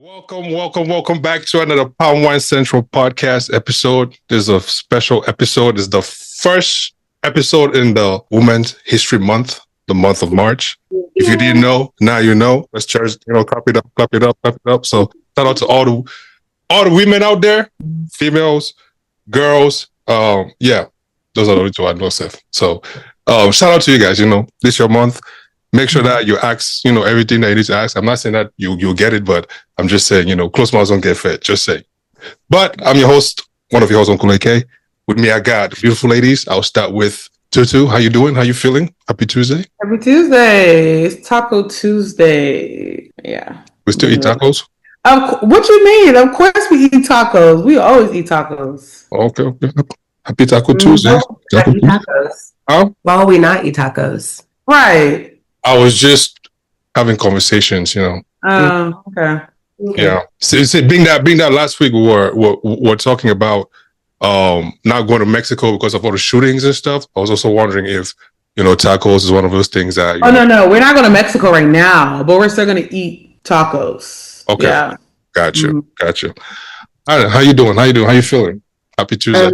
Welcome back to another Palm Wine Central podcast episode. This is a special episode. It's the first episode in the Women's History Month, the month of March. If you didn't know, now you know. Let's church, clap it up, clap it up, clap it up. So shout out to all the women out there, females, girls. Yeah, those are the only two I know, Seth. So shout out to you guys. This your month. Make sure that you ask, everything that you need to ask. I'm not saying that you'll get it, but I'm just saying, close mouths don't get fed. Just say. But I'm your host, one of your hosts, Uncle AK. With me, I got beautiful ladies. I'll start with Tutu. How you doing? How you feeling? Happy Tuesday. Happy Tuesday. It's Taco Tuesday. Yeah. We still eat tacos? What you mean? Of course we eat tacos. We always eat tacos. Okay. Happy Taco Tuesday. Eat tacos. Huh? Why would we not eat tacos? Right. I was just having conversations, Okay. Yeah. So being that last week we were talking about not going to Mexico because of all the shootings and stuff. I was also wondering if tacos is one of those things that. No, we're not going to Mexico right now, but we're still going to eat tacos. Okay. Yeah. Gotcha. All right. How you doing? How you feeling? Happy Tuesday.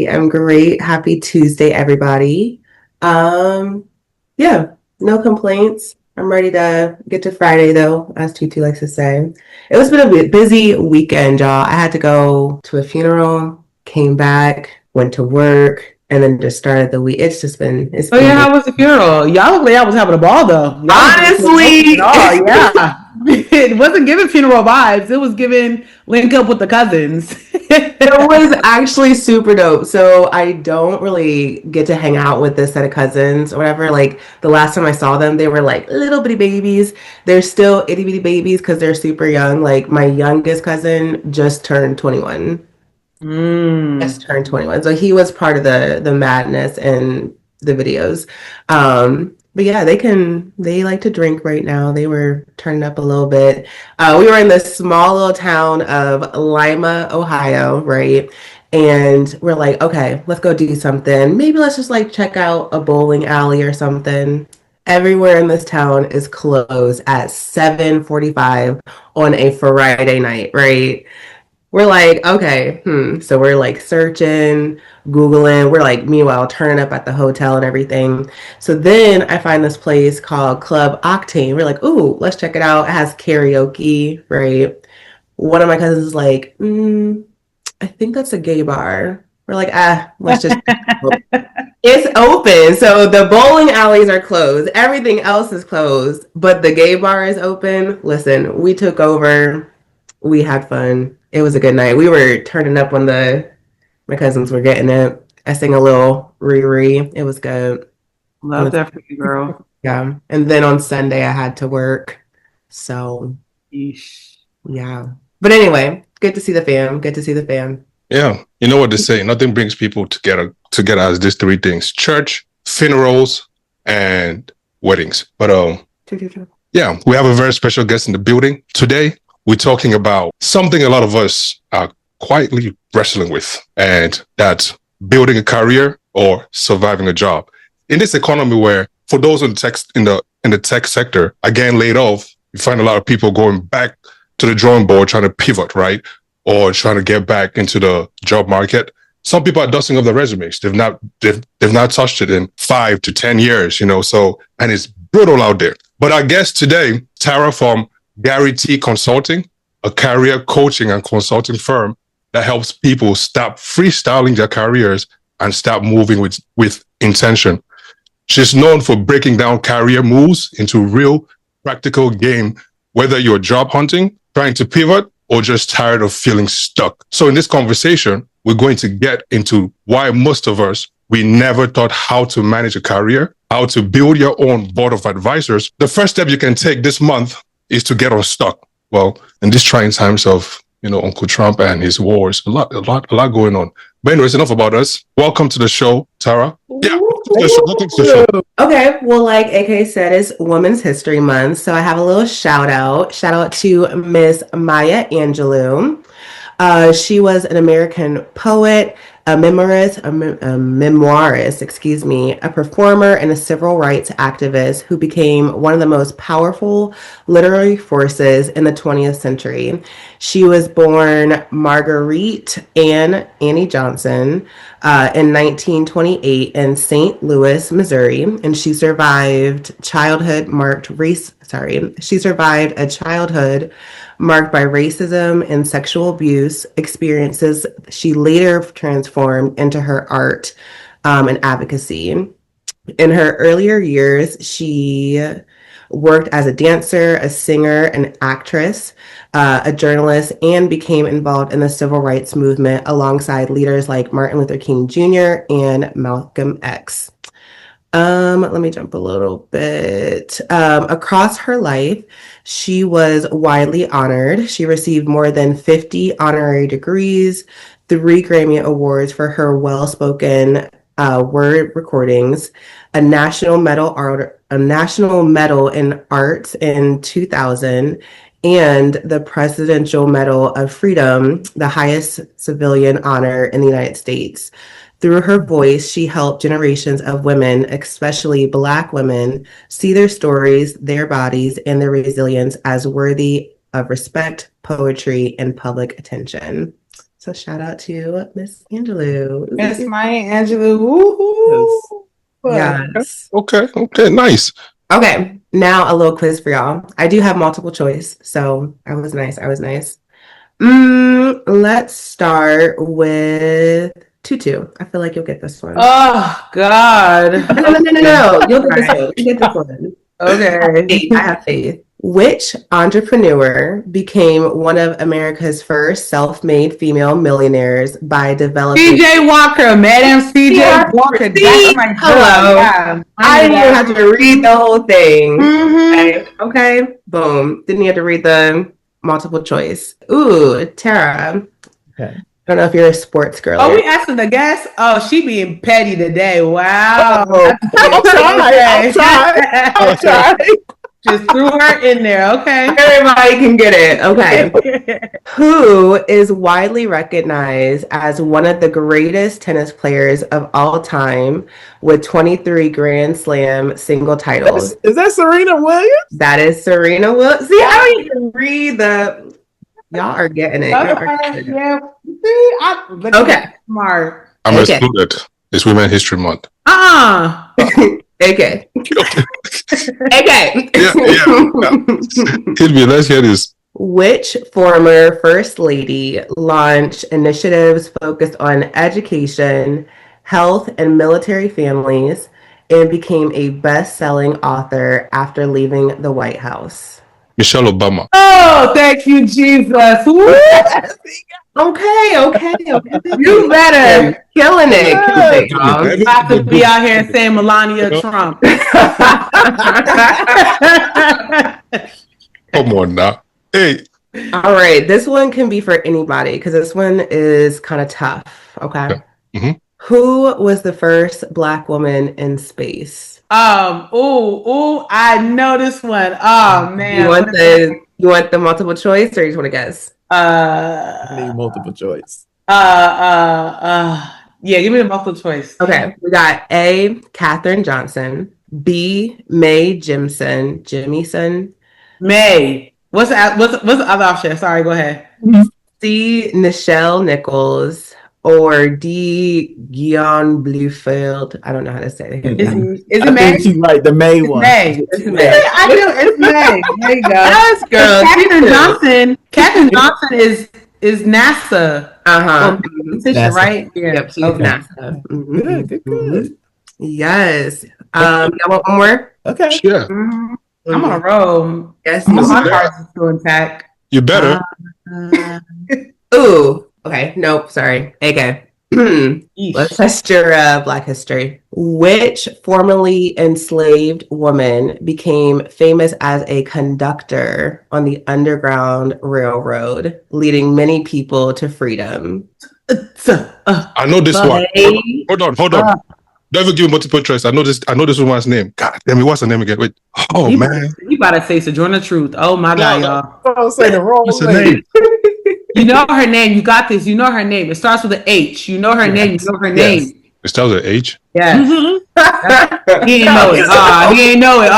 I'm great. Happy Tuesday, everybody. Yeah. No complaints. I'm ready to get to Friday, though, as Tutu likes to say. It's been a busy weekend, y'all. I had to go to a funeral, came back, went to work, and then just started the week. It's been how was the funeral? Y'all look like y'all was having a ball, though. Honestly. Yeah. It wasn't giving funeral vibes. It was giving link up with the cousins. It was actually super dope. So I don't really get to hang out with this set of cousins or whatever. Like the last time I saw them, they were like little bitty babies. They're still itty bitty babies because they're super young. Like my youngest cousin just turned 21. Just turned 21. So he was part of the madness and the videos. But yeah, they like to drink right now. They were turning up a little bit. We were in this small little town of Lima, Ohio, right? And we're like, okay, let's go do something. Maybe let's just like check out a bowling alley or something. Everywhere in this town is closed at 7:45 on a Friday night, right? We're like, okay, So we're like searching, Googling. We're like, meanwhile, turning up at the hotel and everything. So then I find this place called Club Octane. We're like, ooh, let's check it out. It has karaoke, right? One of my cousins is like, I think that's a gay bar. We're like, let's just. It's open. So the bowling alleys are closed. Everything else is closed, but the gay bar is open. Listen, we took over. We had fun. It was a good night. We were turning up when my cousins were getting it. I sang a little Riri. It was good. Love that for you, girl. Yeah. And then on Sunday I had to work. So yeah. But anyway, good to see the fam. Yeah. You know what they say, nothing brings people together as these three things: church, funerals, and weddings. But yeah, we have a very special guest in the building today. We're talking about something a lot of us are quietly wrestling with, and that's building a career or surviving a job. In this economy where, for those in the tech sector, again laid off, you find a lot of people going back to the drawing board trying to pivot, right? Or trying to get back into the job market. Some people are dusting off their resumes. They've not touched it in 5 to 10 years, so, and it's brutal out there. But our guest today, Tara from Gary T Consulting, a career coaching and consulting firm that helps people stop freestyling their careers and start moving with intention. She's known for breaking down career moves into real practical game, whether you're job hunting, trying to pivot, or just tired of feeling stuck. So in this conversation, we're going to get into why most of us, we never thought how to manage a career, how to build your own board of advisors. The first step you can take this month is to get unstuck. Well, in these trying times of, Uncle Trump and his wars, a lot going on. But anyways, enough about us. Welcome to the show, Tara. Yeah, welcome to the show. Okay, well, like AK said, it's Women's History Month, so I have a little shout out. Shout out to Miss Maya Angelou. She was an American poet, memoirist, a performer and a civil rights activist who became one of the most powerful literary forces in the 20th century. She was born Marguerite Annie Johnson in 1928 in St. Louis, Missouri, and she survived a childhood marked by racism and sexual abuse experiences. She later transformed into her art and advocacy. In her earlier years, she worked as a dancer, a singer, an actress, a journalist, and became involved in the civil rights movement alongside leaders like Martin Luther King Jr. and Malcolm X. Let me jump a little bit. Across her life, she was widely honored. She received more than 50 honorary degrees, 3 Grammy Awards for her well-spoken word recordings, a national medal in arts in 2000, and the Presidential Medal of Freedom, the highest civilian honor in the United States. Through her voice, she helped generations of women, especially Black women, see their stories, their bodies, and their resilience as worthy of respect, poetry, and public attention. So shout out to Miss Angelou. Miss Maya Angelou. Woo-hoo. Yes. Okay, nice. Okay, now a little quiz for y'all. I do have multiple choice, so I was nice. Let's start with Tutu. I feel like you'll get this one. Oh, God. No. You'll get this one. You get this one. Okay. I have faith. Which entrepreneur became one of America's first self-made female millionaires by developing... CJ Walker, Madam CJ Walker. That's my hello. Yeah. I didn't even have to read the whole thing. Mm-hmm. Okay. Boom. Didn't have to read the multiple choice. Ooh, Tara. Okay. I don't know if you're a sports girl. Oh, we asking the guest? Oh, she being petty today. Wow. I'm trying. Just threw her in there. Okay. Everybody can get it. Okay. Who is widely recognized as one of the greatest tennis players of all time with 23 Grand Slam single titles? Is that Serena Williams? That is Serena Williams. See, I don't even read the... Y'all are getting it. Yeah. See, Okay. Smart. I'm Okay. excluded. It's Women's History Month. Okay. Okay. Yeah. Hit me. Let's hear this. Which former First Lady launched initiatives focused on education, health, and military families, and became a best-selling author after leaving the White House? Michelle Obama. Oh, thank you, Jesus. Woo! Okay. You better. Killing it. You have to be out here saying Melania Trump. Come on now. Hey. All right. This one can be for anybody because this one is kind of tough. Okay. Mm-hmm. Who was the first Black woman in space? I know this one. Oh man. You want the multiple choice or you just want to guess? I need multiple choice. Yeah, give me the multiple choice. Okay. We got A, Katherine Johnson, B, Mae Jemison. May. What's the other option? Sorry, go ahead. C, Nichelle Nichols, or D, Guion Bluefield. I don't know how to say it. Is it May? She's right. The May one. May. It's May. I do. It's May. There you go. Yes, girl. Katherine Johnson is NASA. NASA. Right? Yeah. Yep, she's NASA. Mm-hmm. Good. Yes. Y'all want one more? Okay. Yeah. Mm-hmm. I'm on a roll. Yes. My heart is still intact. You better. Ooh. Okay. Nope. Sorry. Okay. Let's test your Black history. Which formerly enslaved woman became famous as a conductor on the Underground Railroad, leading many people to freedom? I know this one. Hold on. Don't even give me multiple choice. I know this woman's name. God damn it, what's her name again? Wait. Oh, man. You gotta say Sojourner Truth. Oh my God, y'all. Don't say the wrong What's her name. name? You know her name. You got this. You know her name. It starts with an H. You know her name. You know her name. It starts with H. Yes. Mm-hmm. He ain't know it. He ain't know it.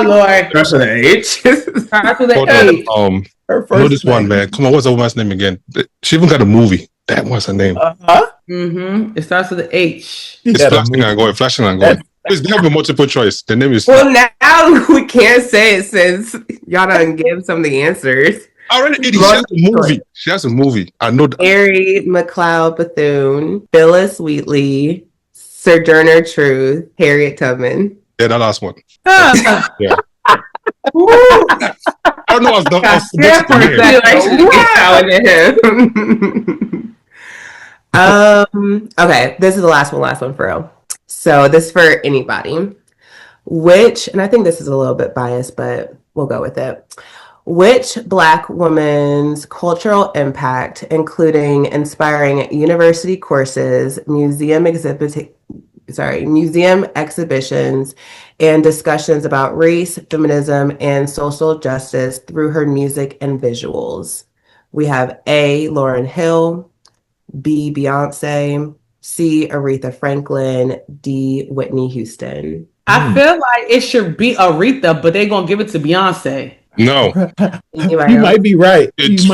Lord. Starts with an H. Starts with an Hold H. on. Her I know this first name. one, man. Come on, what's the woman's name again? She even got a movie. That was her name. It starts with an H. It's flashing and going, flashing and going. Please have a multiple choice. The name is. Well, now we can't say it since y'all done give some of the answers. Already, she has a movie. She has a movie. I know that. Mary McLeod Bethune, Phyllis Wheatley, Sojourner Truth, Harriet Tubman. Yeah, that last one. Ah. Yeah. Woo. I don't know. I was scared for a him. Okay, this is the last one for real. So this is for anybody. And I think this is a little bit biased, but we'll go with it. Which Black woman's cultural impact, including inspiring university courses, museum exhibitions, and discussions about race, feminism, and social justice through her music and visuals? We have A, Lauryn Hill, B, Beyonce, C, Aretha Franklin, D, Whitney Houston. I feel like it should be Aretha, but they're gonna give it to Beyonce. No, you might be right. It's who?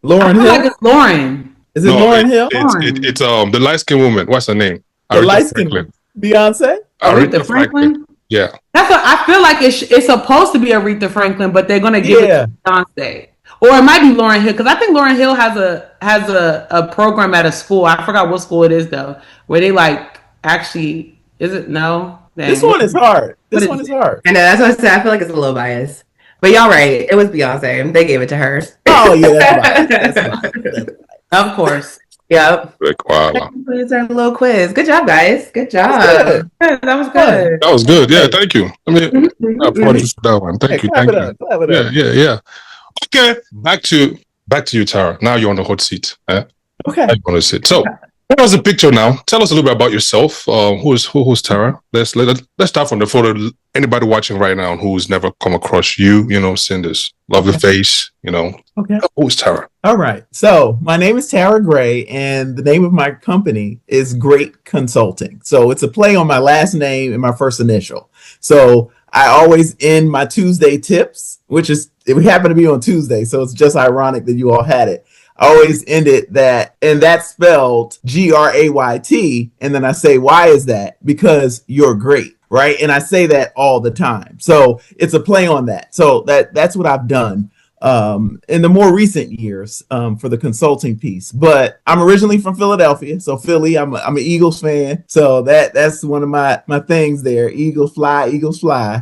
Lauryn Hill. Like it's Lauren. Is it Lauryn Hill? It's the light skinned woman. What's her name? The light skinned Beyonce. Aretha Franklin. Yeah. That's what I feel like. It's supposed to be Aretha Franklin, but they're gonna give it to Beyonce, or it might be Lauryn Hill, because I think Lauryn Hill has a program at a school. I forgot what school it is though, where they like actually. Is it no? Dang. This one is hard. This one is hard. I know, that's what I said. I feel like it's a little biased. But y'all right. It was Beyonce. They gave it to her. Oh, yeah. That's right. Of course. Yep. Like, wow. It's our little quiz. Good job, guys. Good job. That was good. That was good. Yeah, thank you. I mean, I apologize for that one. Thank you. Thank you. Yeah. Okay, back to you, Tara. Now you're on the hot seat. Okay. Now you want to sit. So, that was a picture now. Tell us a little bit about yourself. Who's Tara? Let's start from the photo. Anybody watching right now who's never come across you, seen this lovely face, Okay. Who's Tara? All right. So my name is Tara Gray, and the name of my company is Great Consulting. So it's a play on my last name and my first initial. So I always end my Tuesday tips, which is, we happen to be on Tuesday, so it's just ironic that you all had it. I always end it and that's spelled Grayt. And then I say, why is that? Because you're great, right? And I say that all the time. So it's a play on that. So that's what I've done in the more recent years for the consulting piece. But I'm originally from Philadelphia, so Philly. I'm an Eagles fan, so that's one of my things there. Eagles fly, I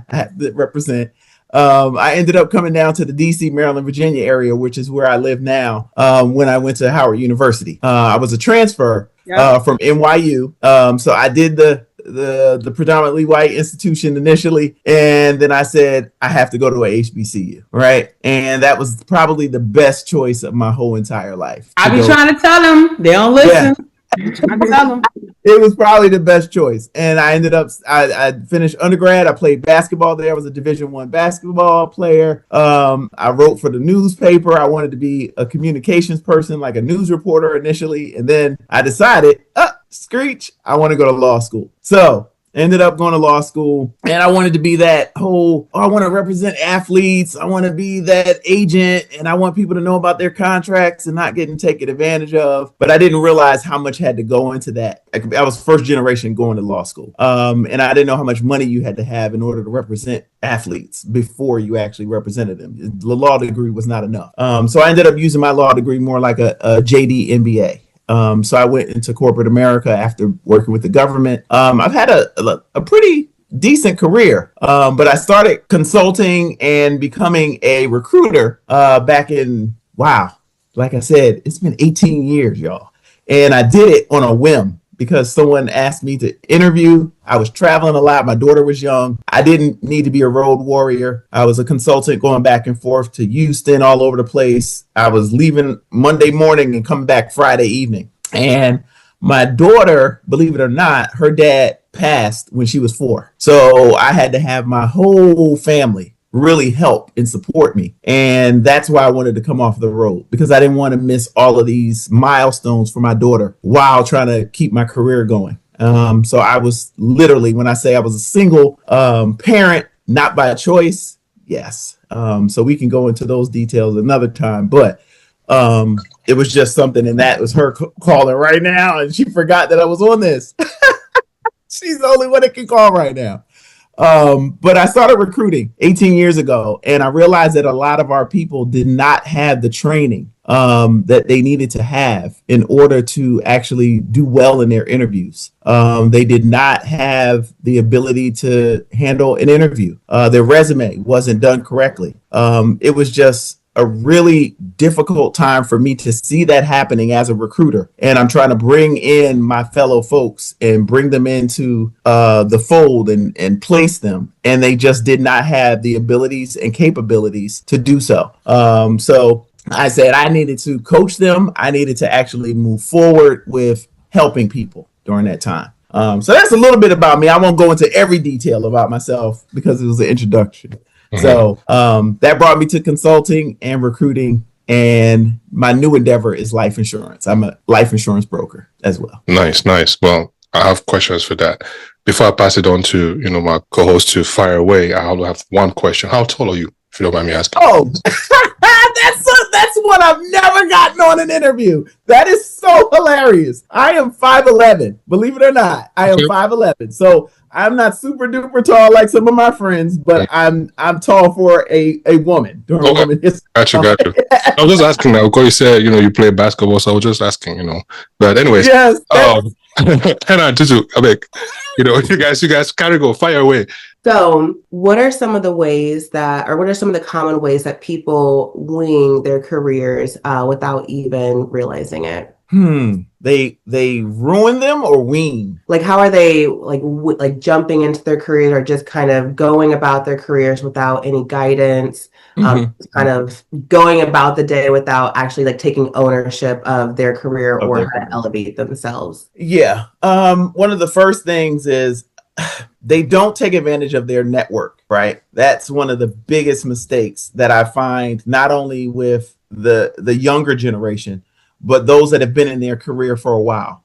have to represent. I ended up coming down to the DC, Maryland, Virginia area, which is where I live now, when I went to Howard University. I was a transfer from NYU. So I did the predominantly white institution initially, and then I said I have to go to a HBCU, right? And that was probably the best choice of my whole entire life. I be trying to tell them, they don't listen. Yeah. It was probably the best choice, and I ended up. I finished undergrad. I played basketball there. I was a Division I basketball player. I wrote for the newspaper. I wanted to be a communications person, like a news reporter initially, and then I decided, screech, I want to go to law school. So ended up going to law school, and I wanted to be that whole, I want to represent athletes. I want to be that agent, and I want people to know about their contracts and not getting taken advantage of. But I didn't realize how much had to go into that. I was first generation going to law school. And I didn't know how much money you had to have in order to represent athletes before you actually represented them. The law degree was not enough. So I ended up using my law degree more like a JD MBA. So I went into corporate America after working with the government. I've had a pretty decent career, but I started consulting and becoming a recruiter back in, like I said, it's been 18 years, y'all. And I did it on a whim because someone asked me to interview. I was traveling a lot. My daughter was young. I didn't need to be a road warrior. I was a consultant going back and forth to Houston, all over the place. I was leaving Monday morning and coming back Friday evening. And my daughter, believe it or not, her dad passed when she was 4. So I had to have my whole family really help and support me. And that's why I wanted to come off the road, because I didn't want to miss all of these milestones for my daughter while trying to keep my career going. So I was literally, when I say I was a single parent, not by choice, yes. So we can go into those details another time, but it was just something, and that was her calling right now, and she forgot that I was on this. She's the only one that can call right now. But I started recruiting 18 years ago, and I realized that a lot of our people did not have the training that they needed to have in order to actually do well in their interviews. They did not have the ability to handle an interview. Their resume wasn't done correctly. It was just a really difficult time for me to see that happening as a recruiter. And I'm trying to bring in my fellow folks and bring them into the fold and place them. And they just did not have the abilities and capabilities to do so. So I said I needed to coach them. I needed to actually move forward with helping people during that time. So that's a little bit about me. I won't go into every detail about myself because it was an introduction. So that brought me to consulting and recruiting, and my new endeavor is life insurance. I'm a life insurance broker as well. Nice. Well, I have questions for that. Before I pass it on to my co-host to fire away, I have one question. How tall are you, if you don't mind me asking? Oh, that's what I've never gotten on an interview. That is so hilarious. I am 5'11". Believe it or not, I am 5'11". So I'm not super duper tall like some of my friends, but I'm tall for a woman. During woman history. Gotcha. I was just asking now because you said you play basketball, so I was just asking. But anyways, yes. Hannah, Tutu, I beg, you guys gotta go, fire away. So what are some of the ways what are some of the common ways that people wing their careers without even realizing it? They ruin them or wean? Like, how are they like jumping into their careers, or just kind of going about their careers without any guidance, kind of going about the day without actually like taking ownership of their career or how to elevate themselves? Yeah. One of the first things is they don't take advantage of their network, right? That's one of the biggest mistakes that I find, not only with the younger generation, but those that have been in their career for a while.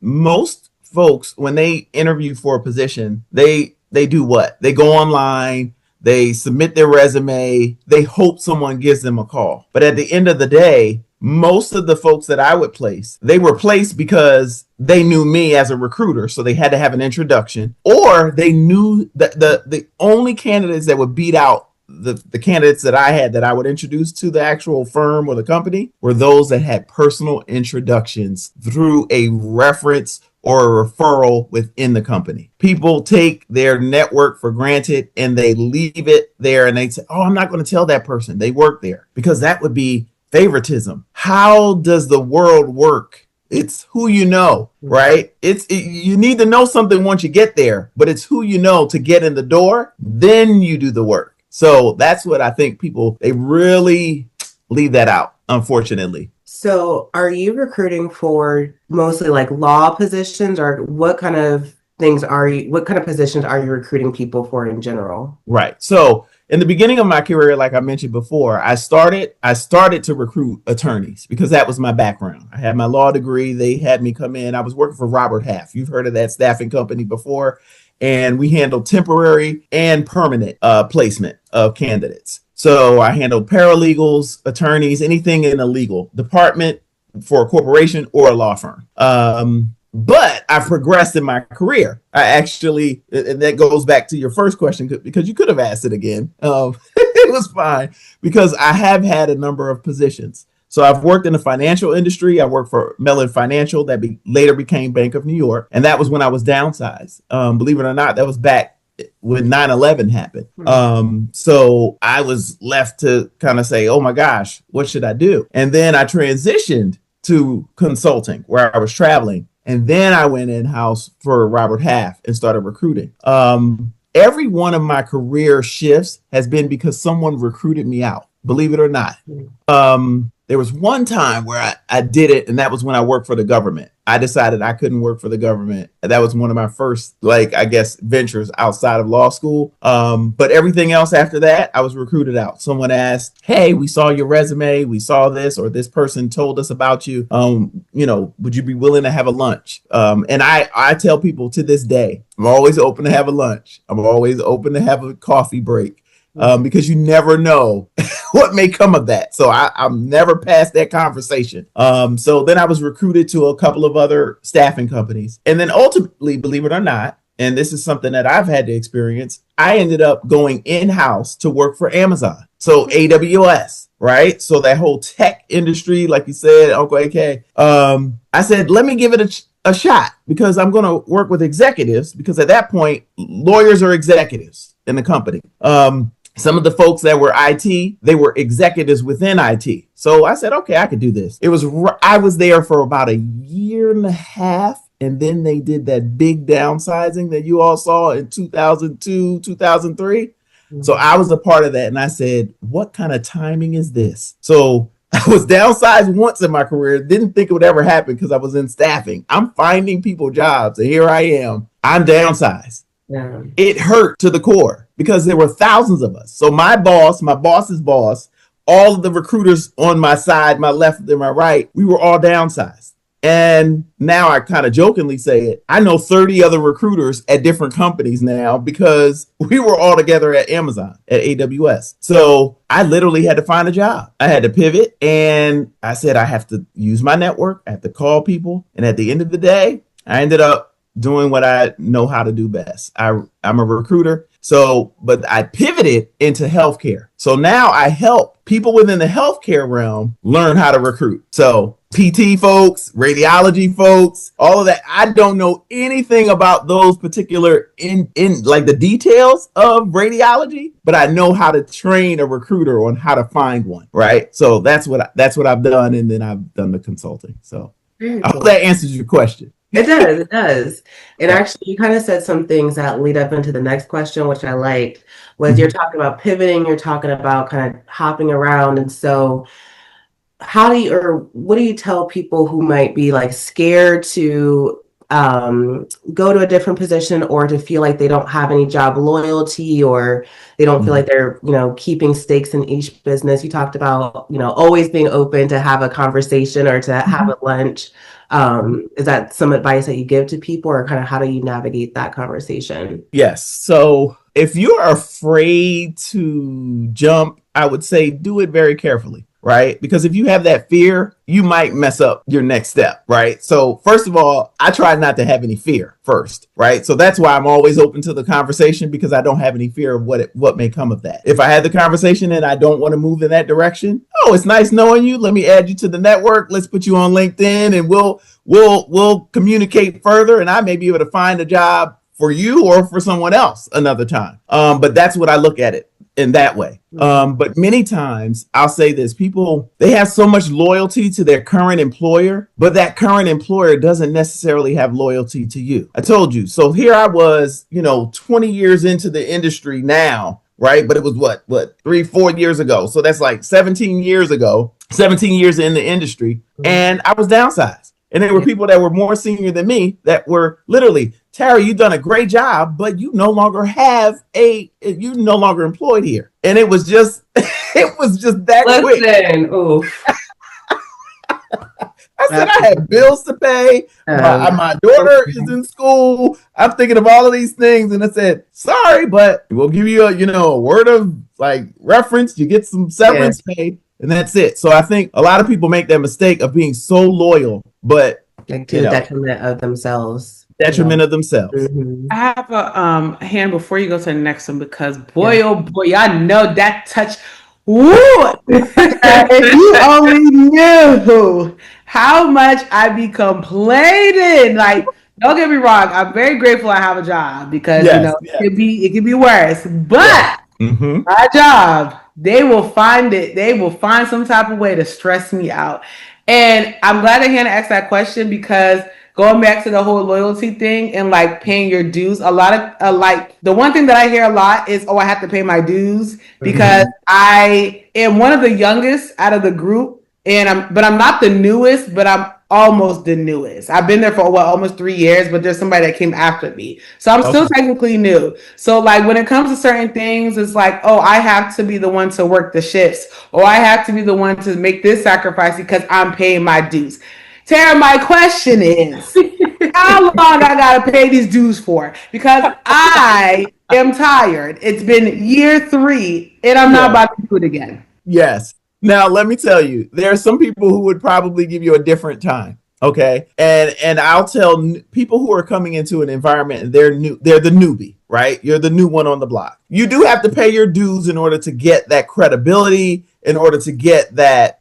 Most folks, when they interview for a position, they do what? They go online, they submit their resume, they hope someone gives them a call. But at the end of the day, most of the folks that I would place, they were placed because they knew me as a recruiter, so they had to have an introduction, or they knew that the only candidates that would beat out the candidates that I had that I would introduce to the actual firm or the company were those that had personal introductions through a reference or a referral within the company. People take their network for granted and they leave it there and they say, oh, I'm not going to tell that person they work there, because that would be favoritism. How does the world work? It's who you know, right? You need to know something once you get there, but it's who you know to get in the door. Then you do the work. So that's what I think they really leave that out, unfortunately. So are you recruiting for mostly like law positions, or what kind of positions are you recruiting people for in general? Right. So in the beginning of my career, like I mentioned before, I started to recruit attorneys because that was my background. I had my law degree. They had me come in. I was working for Robert Half. You've heard of that staffing company before. And we handled temporary and permanent placement of candidates. So I handled paralegals, attorneys, anything in a legal department for a corporation or a law firm. But I progressed in my career. I actually, and that goes back to your first question, because you could have asked it again. It was fine, because I have had a number of positions. So I've worked in the financial industry. I worked for Mellon Financial that later became Bank of New York. And that was when I was downsized. Believe it or not, that was back when 9/11 happened. So I was left to kind of say, oh my gosh, what should I do? And then I transitioned to consulting, where I was traveling. And then I went in-house for Robert Half and started recruiting. Every one of my career shifts has been because someone recruited me out, believe it or not. There was one time where I did it, and that was when I worked for the government. I decided I couldn't work for the government. That was one of my first, like, I guess, ventures outside of law school. But everything else after that, I was recruited out. Someone asked, hey, we saw your resume. We saw this, or this person told us about you. Would you be willing to have a lunch? And I tell people to this day, I'm always open to have a lunch. I'm always open to have a coffee break. Because you never know what may come of that. So I'm never past that conversation. So then I was recruited to a couple of other staffing companies. And then ultimately, believe it or not, and this is something that I've had to experience, I ended up going in-house to work for Amazon. So AWS, right? So that whole tech industry, like you said, Uncle AK, I said, let me give it a shot because I'm going to work with executives because at that point, lawyers are executives in the company. Some of the folks that were IT, they were executives within IT. So I said, okay, I could do this. I was there for about a year and a half. And then they did that big downsizing that you all saw in 2002, 2003. Mm-hmm. So I was a part of that. And I said, what kind of timing is this? So I was downsized once in my career. Didn't think it would ever happen because I was in staffing. I'm finding people jobs. And here I am. I'm downsized. Yeah. It hurt to the core because there were thousands of us. So my boss's boss, all of the recruiters on my side, my left and my right, we were all downsized. And now I kind of jokingly say it. I know 30 other recruiters at different companies now because we were all together at Amazon, at AWS. So I literally had to find a job. I had to pivot and I said, I have to use my network. I have to call people. And at the end of the day, I ended up doing what I know how to do best. I'm a recruiter. But I pivoted into healthcare. So now I help people within the healthcare realm learn how to recruit. So PT folks, radiology folks, all of that. I don't know anything about those particular in like the details of radiology, but I know how to train a recruiter on how to find one. Right. So that's what I've done. And then I've done the consulting. So I hope that answers your question. It does. And actually, you kind of said some things that lead up into the next question, which I liked, was you're talking about pivoting, you're talking about kind of hopping around. And so what do you tell people who might be like scared to go to a different position or to feel like they don't have any job loyalty or they don't feel like they're, keeping stakes in each business? You talked about, always being open to have a conversation or to have a lunch. Is that some advice that you give to people or kind of how do you navigate that conversation? Yes. So if you're afraid to jump, I would say do it very carefully. Right? Because if you have that fear, you might mess up your next step. Right? So first of all, I try not to have any fear first. Right? So that's why I'm always open to the conversation because I don't have any fear of what may come of that. If I had the conversation and I don't want to move in that direction, it's nice knowing you. Let me add you to the network. Let's put you on LinkedIn and we'll communicate further and I may be able to find a job for you or for someone else another time. But that's what I look at it in that way. But many times I'll say this, people, they have so much loyalty to their current employer, but that current employer doesn't necessarily have loyalty to you. I told you. So here I was, 20 years into the industry now, right? But it was what 3-4 years ago. So that's like 17 years ago, 17 years in the industry. And I was downsized. And there were people that were more senior than me that were literally, Tara, you've done a great job, but you no longer you're no longer employed here. And it was just that quick. Ooh. I said, I have bills to pay. My daughter is in school. I'm thinking of all of these things. And I said, sorry, but we'll give you a word of like reference. You get some severance paid. And that's it. So I think a lot of people make that mistake of being so loyal, but to the detriment of themselves. Of themselves. Mm-hmm. I have a hand before you go to the next one because oh boy, I know that touch. Woo! If you only knew how much I be complaining. Like, don't get me wrong, I'm very grateful I have a job because it could be worse. But my job, they will find it. They will find some type of way to stress me out. And I'm glad that Hannah asked that question because going back to the whole loyalty thing and like paying your dues, a lot of like the one thing that I hear a lot is, I have to pay my dues because I am one of the youngest out of the group but I'm not the newest, but I'm almost the newest. I've been there for almost 3 years, but there's somebody that came after me. So I'm still technically new. So like when it comes to certain things, it's like, oh, I have to be the one to work the shifts, or I have to be the one to make this sacrifice because I'm paying my dues. Tara, my question is, how long I gotta pay these dues for? Because I am tired. It's been year 3 and I'm not about to do it again. Yes. Now, let me tell you, there are some people who would probably give you a different time. Okay. And I'll tell people who are coming into an environment and they're the newbie, right? You're the new one on the block. You do have to pay your dues in order to get that credibility, in order to get that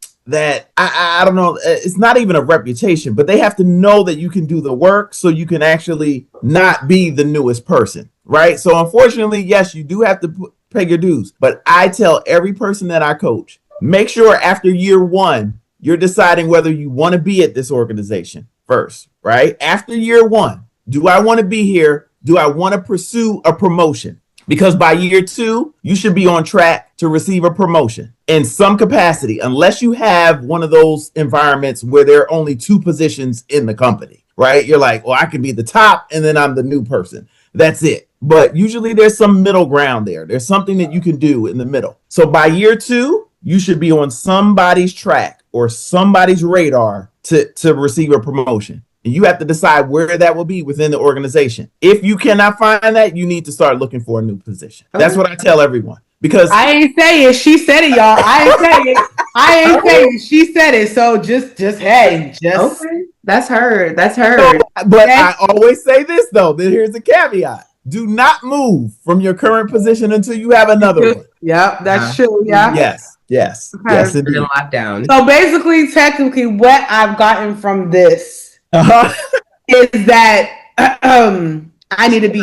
I don't know, it's not even a reputation, but they have to know that you can do the work so you can actually not be the newest person, right? So unfortunately, yes, you do have to pay your dues, but I tell every person that I coach, make sure after year 1, you're deciding whether you want to be at this organization first, right? After year 1, do I want to be here? Do I want to pursue a promotion? Because by year 2, you should be on track to receive a promotion in some capacity, unless you have one of those environments where there are only 2 positions in the company, right? You're like, well, I can be the top and then I'm the new person. That's it. But usually there's some middle ground there. There's something that you can do in the middle. So by year 2, you should be on somebody's track or somebody's radar to receive a promotion. And you have to decide where that will be within the organization. If you cannot find that, you need to start looking for a new position. That's what I tell everyone. Because I ain't saying she said it, y'all. I ain't saying she said it. So just hey, just okay. That's her. But okay. I always say this though. Here's a caveat. Do not move from your current position until you have another one. Yep, that's true. Yeah. Yes. Okay. Yes. Indeed. Lockdown. So basically, technically, what I've gotten from this is that I need to be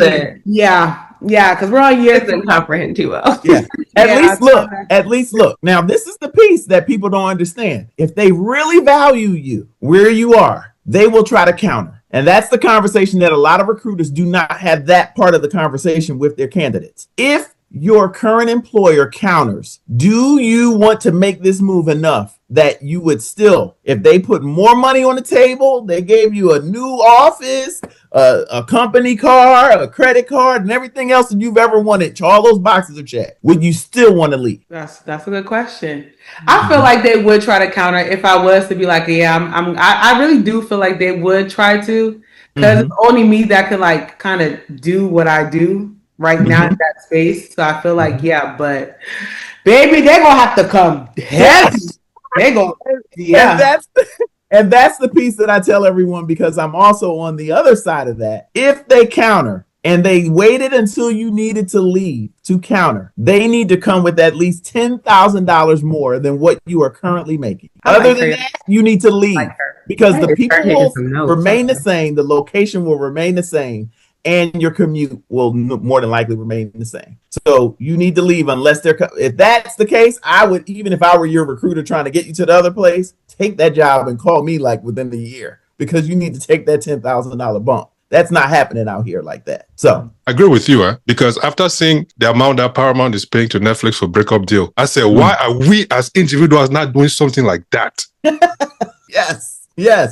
because we're on year 3. Comprehend too well. Yeah. At least look. Now, this is the piece that people don't understand. If they really value you where you are, they will try to counter. And that's the conversation that a lot of recruiters do not have that part of the conversation with their candidates. If your current employer counters, do you want to make this move enough that you would still, if they put more money on the table, they gave you a new office, a company car, a credit card, and everything else that you've ever wanted, all those boxes are checked, would you still want to leave? That's a good question. I feel like they would try to counter if I was to be like, I really do feel like they would try to, because it's only me that can like kind of do what I do right now in that space. So I feel like, but baby, they're gonna have to come heavy. They go, And that's the piece that I tell everyone, because I'm also on the other side of that. If they counter and they waited until you needed to leave to counter, they need to come with at least $10,000 more than what you are currently making. Other than that, you need to leave, because the people will remain the same, the location will remain the same, and your commute will more than likely remain the same. So you need to leave unless if that's the case, I would, even if I were your recruiter trying to get you to the other place, take that job and call me like within the year, because you need to take that $10,000 bump. That's not happening out here like that. So I agree with you, because after seeing the amount that Paramount is paying to Netflix for breakup deal, I said, why are we as individuals not doing something like that? Yes.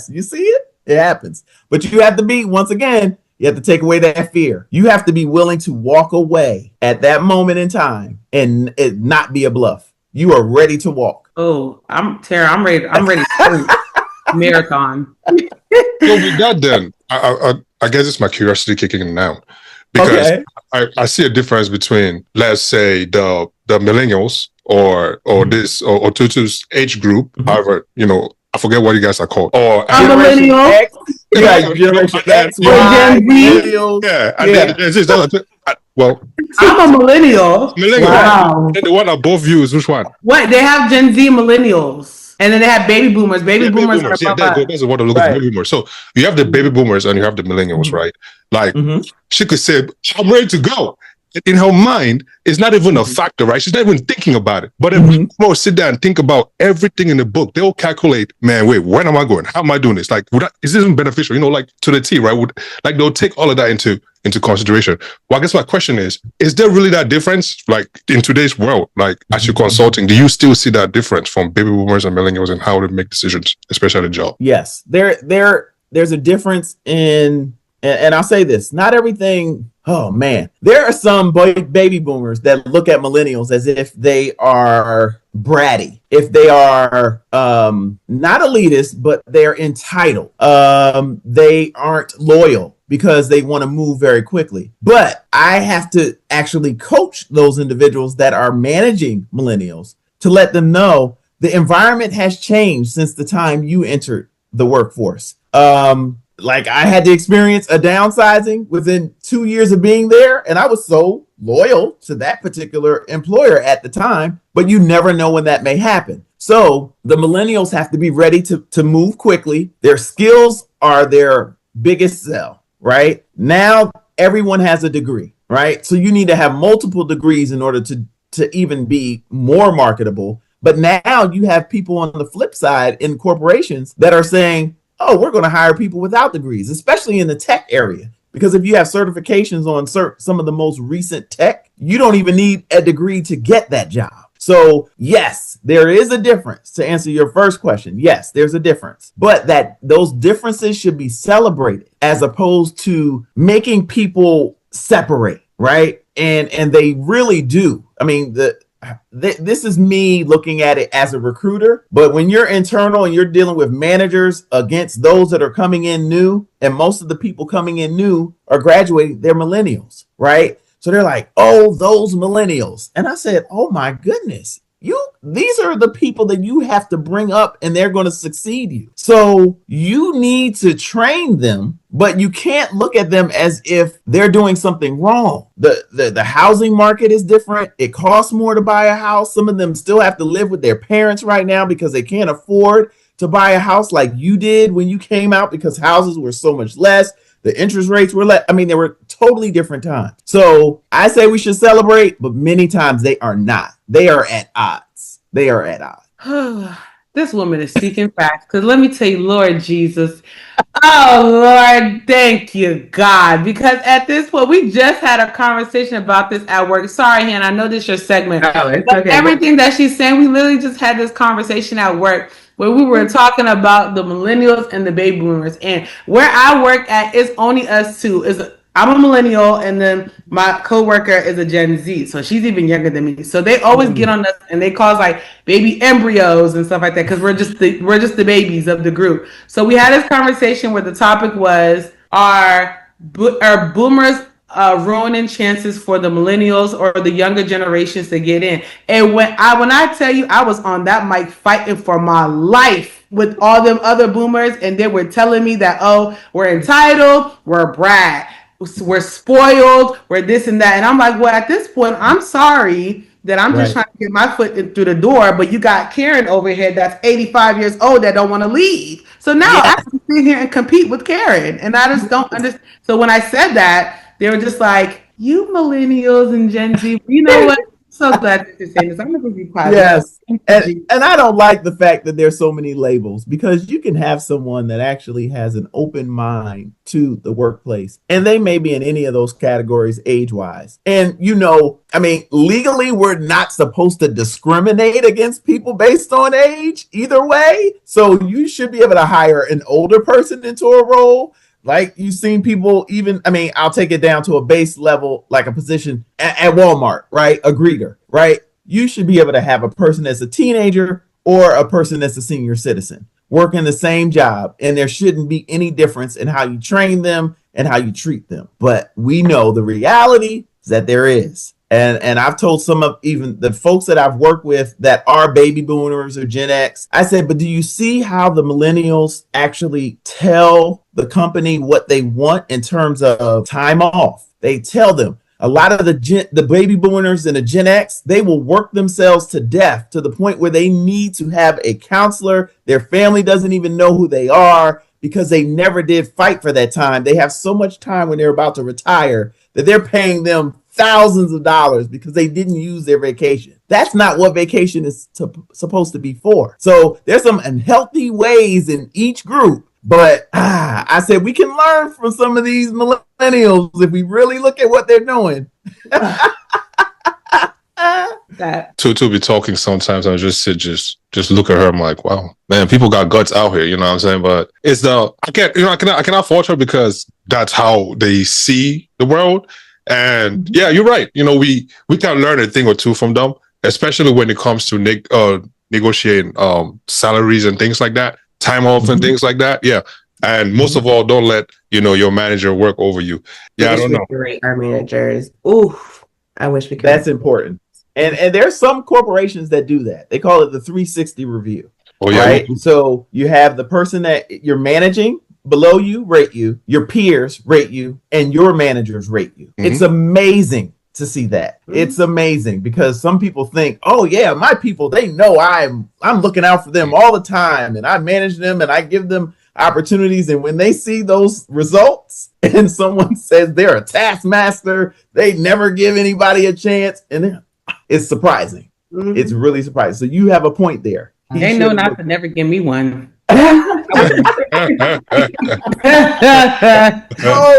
You see it? It happens. But you have to be, once again, you have to take away that fear. You have to be willing to walk away at that moment in time and it not be a bluff. You are ready to walk. Oh, Tara, I'm ready to marathon. So with that then, I guess it's my curiosity kicking in now. Because I see a difference between, let's say, the millennials or Tutu's age group, however, I forget what you guys are called. Or millennial. Generation X, Gen Z. Well, I'm a millennial. Wow. And the one above you is which one? What? They have Gen Z millennials. And then they have baby boomers. Baby boomers. That's the one to look at, baby boomers. So you have the baby boomers and you have the millennials, right? Like, she could say, I'm ready to go. In her mind, it's not even a factor, right? She's not even thinking about it. But if people sit down and think about everything in the book, they'll calculate, man, wait, when am I going? How am I doing this? Like, is this even beneficial? Like to the T, right? Like they'll take all of that into into consideration. Well, I guess my question is there really that difference? Like in today's world, like as you're consulting, do you still see that difference from baby boomers and millennials and how they make decisions, especially at a job? Yes, there's a difference in, and I'll say this, not everything. Oh man, there are some baby boomers that look at millennials as if they are bratty, if they are not elitist, but they're entitled. They aren't loyal because they want to move very quickly. But I have to actually coach those individuals that are managing millennials to let them know the environment has changed since the time you entered the workforce. Like I had to experience a downsizing within 2 years of being there, and I was so loyal to that particular employer at the time, but you never know when that may happen. So the millennials have to be ready to move quickly. Their skills are their biggest sell, right? Now everyone has a degree, right? So you need to have multiple degrees in order to even be more marketable. But now you have people on the flip side in corporations that are saying, oh, we're going to hire people without degrees, especially in the tech area. Because if you have certifications on some of the most recent tech, you don't even need a degree to get that job. So yes, there is a difference. To answer your first question, yes, there's a difference. But that those differences should be celebrated as opposed to making people separate, right? And they really do. I mean, this is me looking at it as a recruiter, but when you're internal and you're dealing with managers against those that are coming in new, and most of the people coming in new are graduating, they're millennials, right? So they're like, oh, those millennials. And I said, oh my goodness, these are the people that you have to bring up and they're going to succeed you. So you need to train them, but you can't look at them as if they're doing something wrong. The housing market is different. It costs more to buy a house. Some of them still have to live with their parents right now because they can't afford to buy a house like you did when you came out, because houses were so much less. The interest rates were less. I mean, they were totally different times. So I say we should celebrate, but many times they are not. They are at odds. They are at odds. This woman is speaking facts. Because let me tell you, Lord Jesus. Oh, Lord, thank you, God. Because at this point, we just had a conversation about this at work. Sorry, Hannah, I know this is your segment. Oh, it's but okay. Everything that she's saying, we literally just had this conversation at work where we were talking about the millennials and the baby boomers. And where I work at, it's only us two. I'm a millennial, and then my coworker is a Gen Z, so she's even younger than me. So they always get on us and they call us like baby embryos and stuff like that because we're just the babies of the group. So we had this conversation where the topic was are boomers ruining chances for the millennials or the younger generations to get in. And when I tell you, I was on that mic fighting for my life with all them other boomers, and they were telling me that, oh, we're entitled, we're brat, we're spoiled, we're this and that. And I'm like, well, at this point, I'm sorry that I'm just trying to get my foot in through the door, but you got Karen over here that's 85 years old that don't want to leave. So now I have to sit here and compete with Karen, and I just don't understand. So when I said that, they were just like, you millennials and Gen Z, you know what? So glad that you're saying this. I'm going to be quiet. Yes. And I don't like the fact that there's so many labels, because you can have someone that actually has an open mind to the workplace, and they may be in any of those categories age-wise. And, I mean, legally, we're not supposed to discriminate against people based on age either way. So you should be able to hire an older person into a role. Like you've seen people I'll take it down to a base level, like a position at Walmart, right? A greeter, right? You should be able to have a person that's a teenager or a person that's a senior citizen working the same job. And there shouldn't be any difference in how you train them and how you treat them. But we know the reality is that there is. And I've told some of even the folks that I've worked with that are baby boomers or Gen X, I said, but do you see how the millennials actually tell the company what they want in terms of time off? They tell them. A lot of the baby boomers and the Gen X, they will work themselves to death to the point where they need to have a counselor. Their family doesn't even know who they are because they never did fight for that time. They have so much time when they're about to retire that they're paying them thousands of dollars because they didn't use their vacation. That's not what vacation is supposed to be for. So there's some unhealthy ways in each group But I said we can learn from some of these millennials if we really look at what they're doing. To be talking sometimes, I just sit, just look at her. I'm like, wow, man, people got guts out here. You know what I'm saying? But it's I cannot fault her because that's how they see the world. And yeah, you're right. You know, we can learn a thing or two from them, especially when it comes to negotiating salaries and things like that, time off and things like that. Yeah. And most of all, don't let, your manager work over you. Yeah, I don't know. Our managers. Oof. I wish we could. That's important. And there's some corporations that do that. They call it the 360 review. Oh, yeah. Right? So you have the person that you're managing below you rate you, your peers rate you, and your managers rate you. Mm-hmm. It's amazing to see that. Mm-hmm. It's amazing because some people think, oh yeah, my people, they know I'm looking out for them all the time and I manage them and I give them opportunities. And when they see those results and someone says they're a taskmaster, they never give anybody a chance, and it's surprising. Mm-hmm. It's really surprising. So you have a point there. They know not to never give me one. Oh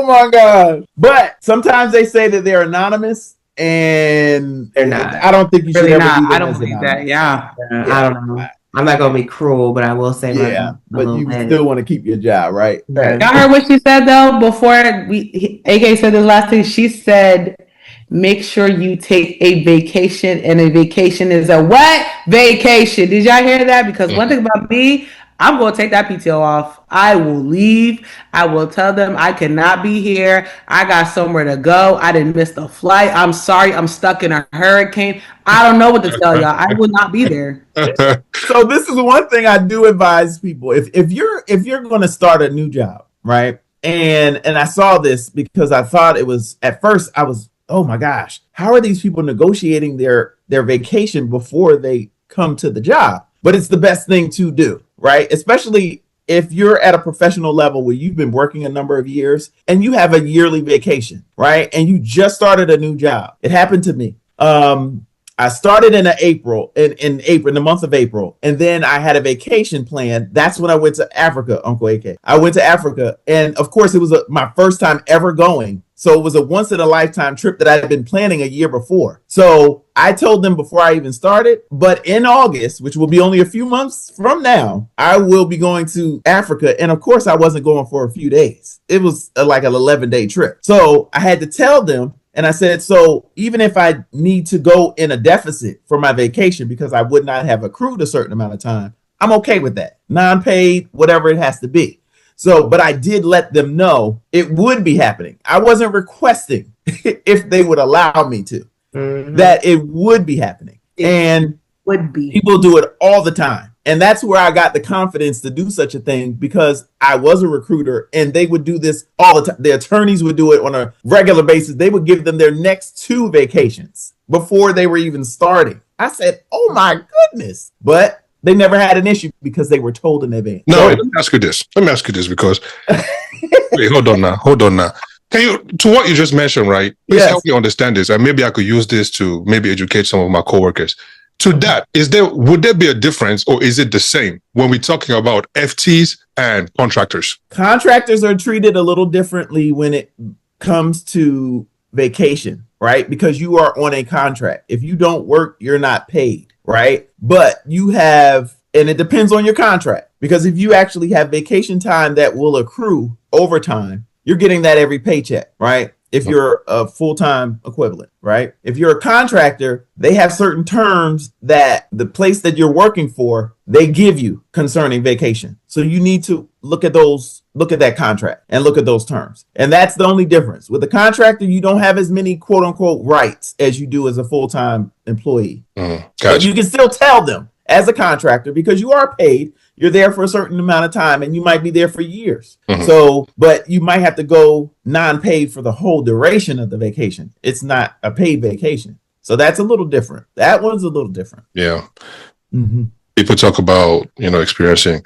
my God. But sometimes they say that they're anonymous, and they're not. I don't think you should really ever not. do that. I don't believe that. Yeah. I don't know. I'm not gonna be cruel, but I will say, but you still want to keep your job, right? Y'all heard what she said though before AK said this last thing. She said, make sure you take a vacation, and a vacation is a what? Vacation. Did y'all hear that? Because one thing about me, I'm going to take that PTO off. I will leave. I will tell them I cannot be here. I got somewhere to go. I didn't miss the flight. I'm sorry. I'm stuck in a hurricane. I don't know what to tell y'all. I will not be there. So this is one thing I do advise people. If you're going to start a new job, right? And I saw this because I thought it was, at first I was, oh my gosh, how are these people negotiating their vacation before they come to the job? But it's the best thing to do, right? Especially if you're at a professional level where you've been working a number of years and you have a yearly vacation, right? And you just started a new job. It happened to me. I started in the month of April, and then I had a vacation plan. That's when I went to Africa, Uncle AK. I went to Africa, and of course, it was my first time ever going. So it was a once in a lifetime trip that I had been planning a year before. So I told them before I even started, but in August, which will be only a few months from now, I will be going to Africa. And of course, I wasn't going for a few days. It was like an 11-day trip. So I had to tell them. And I said, so even if I need to go in a deficit for my vacation because I would not have accrued a certain amount of time, I'm okay with that. Non-paid, whatever it has to be. So, but I did let them know it would be happening. I wasn't requesting if they would allow me to, that it would be happening. And would be. People do it all the time. And that's where I got the confidence to do such a thing, because I was a recruiter and they would do this all the time. The attorneys would do it on a regular basis. They would give them their next 2 vacations before they were even starting. I said, oh my goodness. But they never had an issue because they were told in advance. No, let me ask you this because wait, hold on now. Can you, to what you just mentioned, right? Please help me understand this, and maybe I could use this to maybe educate some of my coworkers. To that, would there be a difference, or is it the same when we're talking about FTs and contractors? Contractors are treated a little differently when it comes to vacation, right? Because you are on a contract. If you don't work, you're not paid, right? But you have, and it depends on your contract, because if you actually have vacation time that will accrue over time, you're getting that every paycheck, right? If you're a full-time equivalent, right? If you're a contractor, they have certain terms that the place that you're working for, they give you concerning vacation. So you need to look at that contract and look at those terms. And that's the only difference. With a contractor, you don't have as many quote unquote rights as you do as a full-time employee. Gotcha. But you can still tell them as a contractor, because you are paid, you're there for a certain amount of time and you might be there for years. So, but you might have to go non-paid for the whole duration of the vacation. It's not a paid vacation. So that's a little different. That one's a little different. Yeah. People talk about, experiencing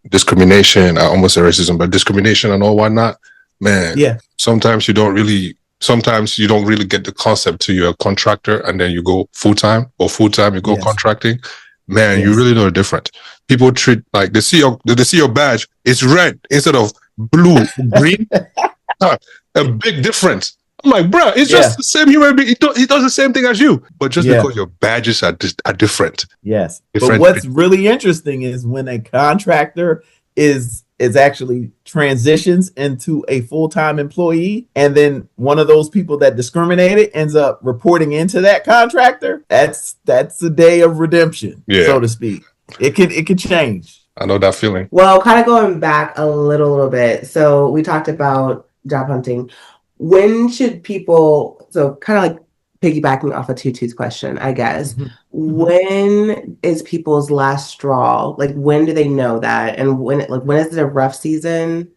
discrimination, I almost say racism, but discrimination and all whatnot. Man, sometimes you don't really get the concept till you're a contractor and then you go full-time, or full-time you go contracting. man, Yes. you really know the difference. People treat like the CEO badge is red instead of blue or green. A big difference. I'm like, bro, it's just the same human being. He does the same thing as you, but just because your badges are different. Yes. Different. But what's really interesting is when a contractor is actually transitions into a full-time employee, and then one of those people that discriminated ends up reporting into that contractor. That's a day of redemption, so to speak. It can change. I know that feeling. Well, kind of going back a little bit. So we talked about job hunting. When should people, so kind of like piggybacking off of Tutu's question, I guess, when is people's last straw? Like, when do they know that? And when is it a rough season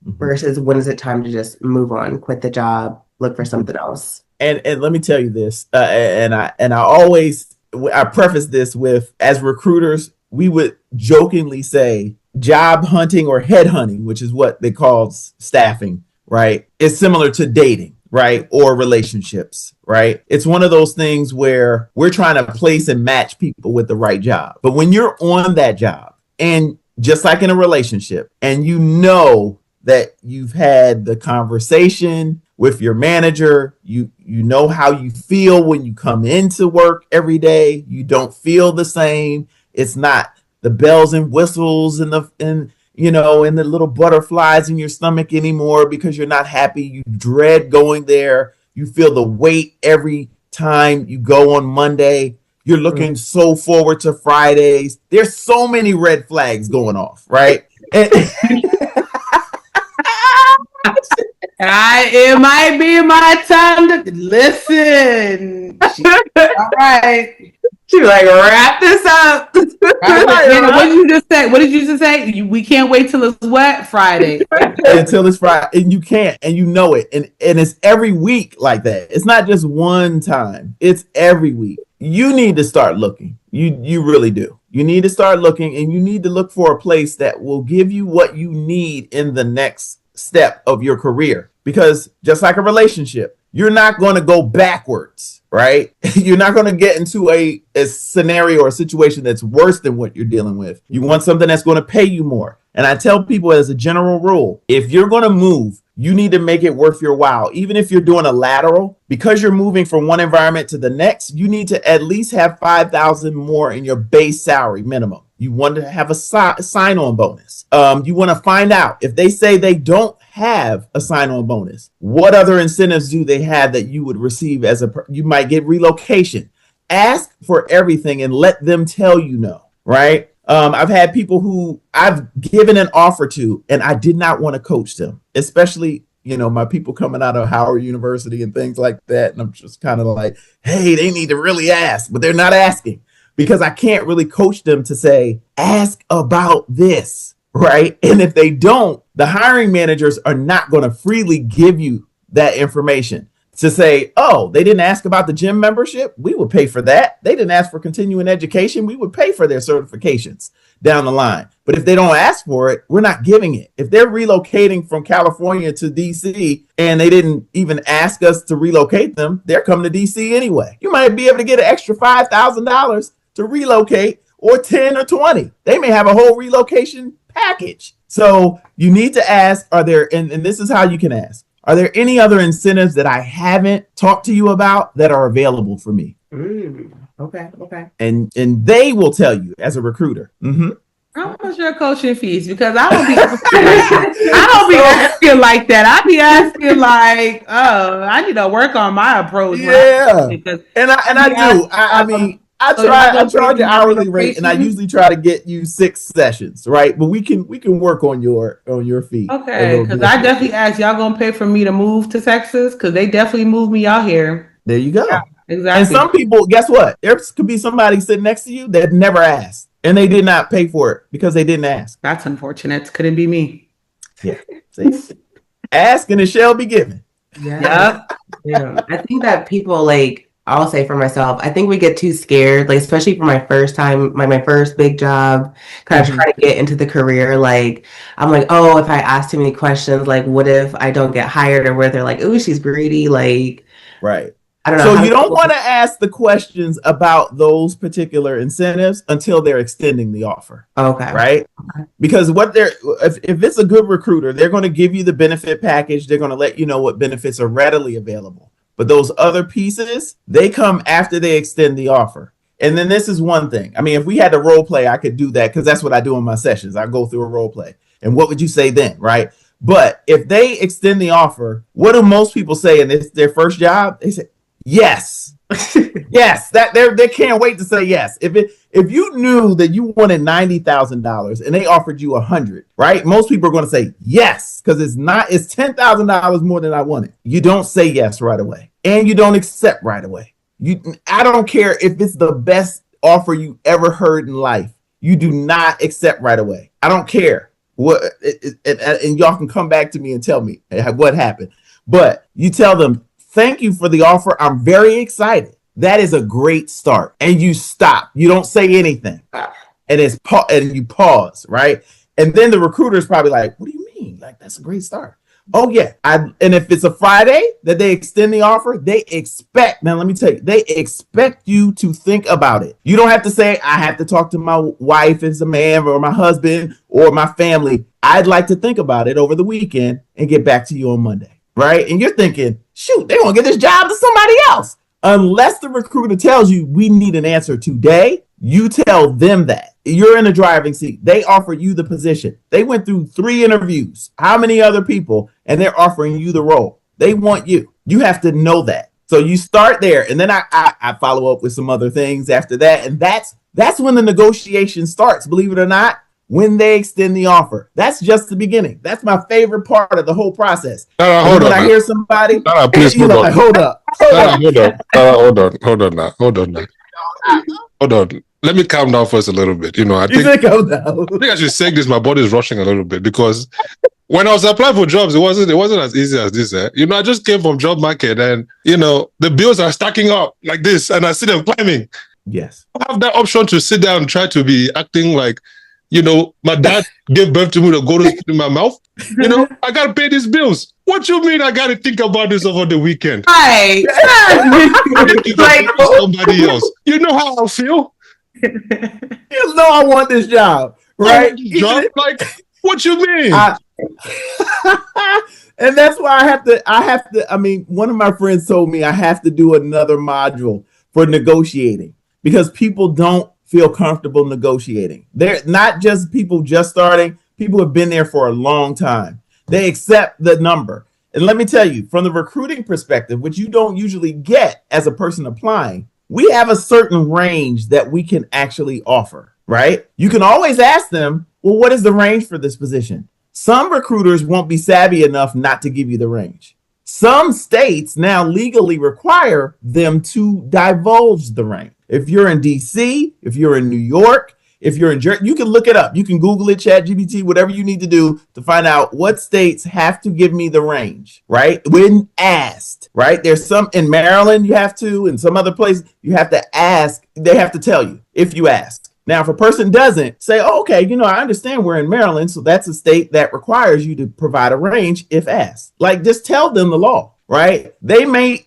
versus when is it time to just move on, quit the job, look for something else? And let me tell you this, and I always, I preface this with, as recruiters, we would jokingly say job hunting or headhunting, which is what they call staffing, right? It's similar to dating, right? Or relationships, right? It's one of those things where we're trying to place and match people with the right job. But when you're on that job, and just like in a relationship, and you know that you've had the conversation with your manager, you know how you feel when you come into work every day, you don't feel the same. It's not the bells and whistles and the little butterflies in your stomach anymore because you're not happy. You dread going there. You feel the weight every time you go on Monday. You're looking so forward to Fridays. There's so many red flags going off, right? It might be my time to listen. All right. She was like, wrap this up. What did you just say? What did you just say? We can't wait till it's what? Friday. Until it's Friday. And you can't. And you know it. And it's every week like that. It's not just one time. It's every week. You need to start looking. You really do. You need to start looking, and you need to look for a place that will give you what you need in the next step of your career. Because just like a relationship, you're not going to go backwards, right? You're not going to get into a scenario or a situation that's worse than what you're dealing with. You want something that's going to pay you more. And I tell people as a general rule, if you're going to move, you need to make it worth your while. Even if you're doing a lateral, because you're moving from one environment to the next, you need to at least have $5,000 more in your base salary minimum. You want to have a sign-on bonus. You want to find out if they say they don't have a sign-on bonus, what other incentives do they have that you would receive you might get relocation. Ask for everything and let them tell you no, right? I've had people who I've given an offer to, and I did not want to coach them, especially, my people coming out of Howard University and things like that. And I'm just kind of like, hey, they need to really ask, but they're not asking because I can't really coach them to say, ask about this, right? And if they don't, the hiring managers are not going to freely give you that information. To say, oh, they didn't ask about the gym membership, we would pay for that. They didn't ask for continuing education, we would pay for their certifications down the line. But if they don't ask for it, we're not giving it. If they're relocating from California to DC and they didn't even ask us to relocate them, they're coming to DC anyway. You might be able to get an extra $5,000 to relocate, or 10 or 20. They may have a whole relocation package. So you need to ask, are there, and this is how you can ask, are there any other incentives that I haven't talked to you about that are available for me? Okay. And they will tell you as a recruiter. How much your coaching fees? Because I don't be asking like that. I be asking like, oh, I need to work on my approach. Yeah, and I do. I mean, I charge an hourly rate, and I usually try to get you 6 sessions, right? But we can work on your fee. Okay, because I definitely asked, y'all gonna pay for me to move to Texas? Because they definitely moved me out here. There you go. Yeah, exactly. And some people, guess what? There could be somebody sitting next to you that never asked, and they did not pay for it because they didn't ask. That's unfortunate. Couldn't be me. Yeah. See? Ask and it shall be given. Yeah. I think that people I'll say for myself, I think we get too scared, especially for my first time, my first big job, kind of trying to get into the career. I'm like, oh, if I ask too many questions, what if I don't get hired, or where they're like, oh, she's greedy, Right. I don't know. So you don't want to ask the questions about those particular incentives until they're extending the offer. Okay. Right? Okay. Because if it's a good recruiter, they're going to give you the benefit package. They're going to let you know what benefits are readily available. But those other pieces, they come after they extend the offer. And then this is one thing. I mean, if we had to role play, I could do that because that's what I do in my sessions. I go through a role play. And what would you say then? Right? But if they extend the offer, what do most people say in their first job? They say, yes. Yes. That they can't wait to say yes. If you knew that you wanted $90,000 and they offered you $100,000, right? Most people are going to say yes because it's $10,000 more than I wanted. You don't say yes right away, and you don't accept right away. I don't care if it's the best offer you ever heard in life. You do not accept right away. I don't care what, and y'all can come back to me and tell me what happened. But you tell them, thank you for the offer. I'm very excited. That is a great start. And you stop. You don't say anything. And you pause, right? And then the recruiter is probably like, what do you mean? Like, that's a great start. Oh, yeah. And if it's a Friday that they extend the offer, they expect you to think about it. You don't have to say, I have to talk to my wife as a man or my husband or my family. I'd like to think about it over the weekend and get back to you on Monday, right? And you're thinking, shoot, they want to get this job to somebody else. Unless the recruiter tells you we need an answer today, you tell them that. You're in the driving seat. They offer you the position. They went through 3 interviews. How many other people? And they're offering you the role. They want you. You have to know that. So you start there. And then I follow up with some other things after that. And that's when the negotiation starts, believe it or not. When they extend the offer, that's just the beginning. That's my favorite part of the whole process. Hold on. I hear somebody, please hold on. Like, hold up. Hold on. Let me calm down first a little bit. I think I should say this. My body is rushing a little bit because when I was applying for jobs, it wasn't as easy as this. I just came from job market, and the bills are stacking up like this, and I see them climbing. Yes, I have that option to sit down and try to be acting like, my dad gave birth to me to go to sleep in my mouth. I got to pay these bills. What you mean I got to think about this over the weekend? Right. Like somebody else. You know how I feel? You know I want this job, right? Like, what you mean? And that's why I have to, I mean, one of my friends told me I have to do another module for negotiating because people don't feel comfortable negotiating. They're not just people just starting. People have been there for a long time. They accept the number. And let me tell you, from the recruiting perspective, which you don't usually get as a person applying, we have a certain range that we can actually offer, right? You can always ask them, well, what is the range for this position? Some recruiters won't be savvy enough not to give you the range. Some states now legally require them to divulge the range. If you're in DC, if you're in New York, if you're in Jersey, you can look it up. You can Google it, ChatGPT, whatever you need to do to find out what states have to give me the range, right? When asked, right? There's some in Maryland you have to, in some other place you have to ask. They have to tell you if you ask. Now, if a person doesn't, say, oh, okay, I understand we're in Maryland, so that's a state that requires you to provide a range if asked. Like, just tell them the law, right? They may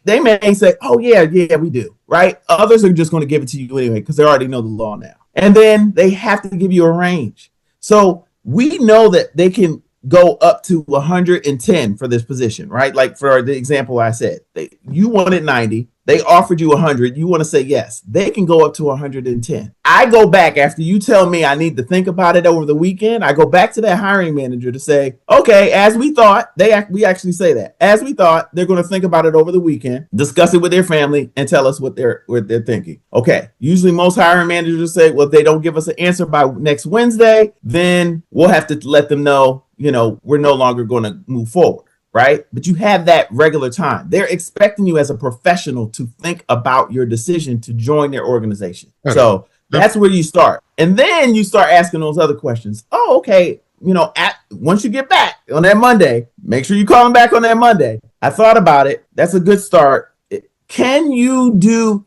say, oh, yeah, we do, right? Others are just going to give it to you anyway because they already know the law now. And then they have to give you a range. So we know that they can go up to 110 for this position, right? Like for the example I said, you wanted 90. They offered you 100. You want to say yes. They can go up to 110. I go back after you tell me I need to think about it over the weekend. I go back to that hiring manager to say, okay, as we thought, we actually say that. As we thought, they're going to think about it over the weekend, discuss it with their family, and tell us what they're thinking. Okay. Usually most hiring managers say, well, if they don't give us an answer by next Wednesday, then we'll have to let them know, we're no longer going to move forward. Right? But you have that regular time. They're expecting you as a professional to think about your decision to join their organization. Okay. So that's where you start. And then you start asking those other questions. Oh, okay. Once you get back on that Monday, make sure you call them back on that Monday. I thought about it. That's a good start. Can you do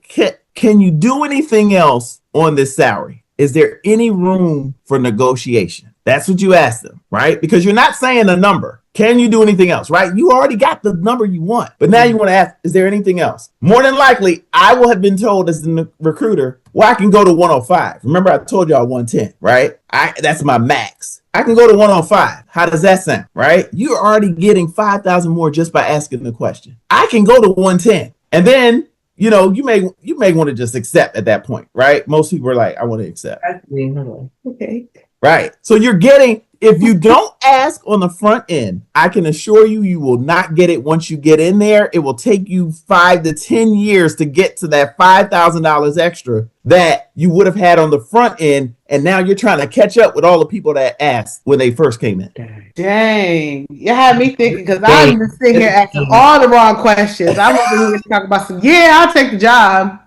anything else on this salary? Is there any room for negotiation? That's what you ask them, right? Because you're not saying a number. Can you do anything else? Right? You already got the number you want, but now you want to ask, is there anything else? More than likely, I will have been told as the recruiter, well, I can go to 105. Remember, I told y'all 110, right? That's my max. I can go to 105. How does that sound? Right? You're already getting 5,000 more just by asking the question. I can go to 110, and then you may want to just accept at that point, right? Most people are like, I want to accept. Okay. Right. So you're getting, if you don't ask on the front end, I can assure you, you will not get it once you get in there. It will take you 5 to 10 years to get to that $5,000 extra that you would have had on the front end. And now you're trying to catch up with all the people that asked when they first came in. Dang. You had me thinking, because I'm just sitting here asking all the wrong questions. I'm over here to talk about I'll take the job.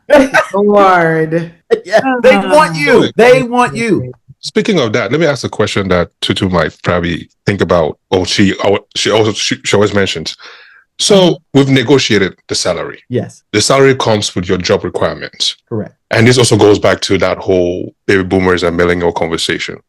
Lord. Yeah, they want you. They want you. Speaking of that, let me ask a question that Tutu might probably think about. She always mentions. So we've negotiated the salary. Yes. The salary comes with your job requirements. Correct. And this also goes back to that whole baby boomers and millennial conversation.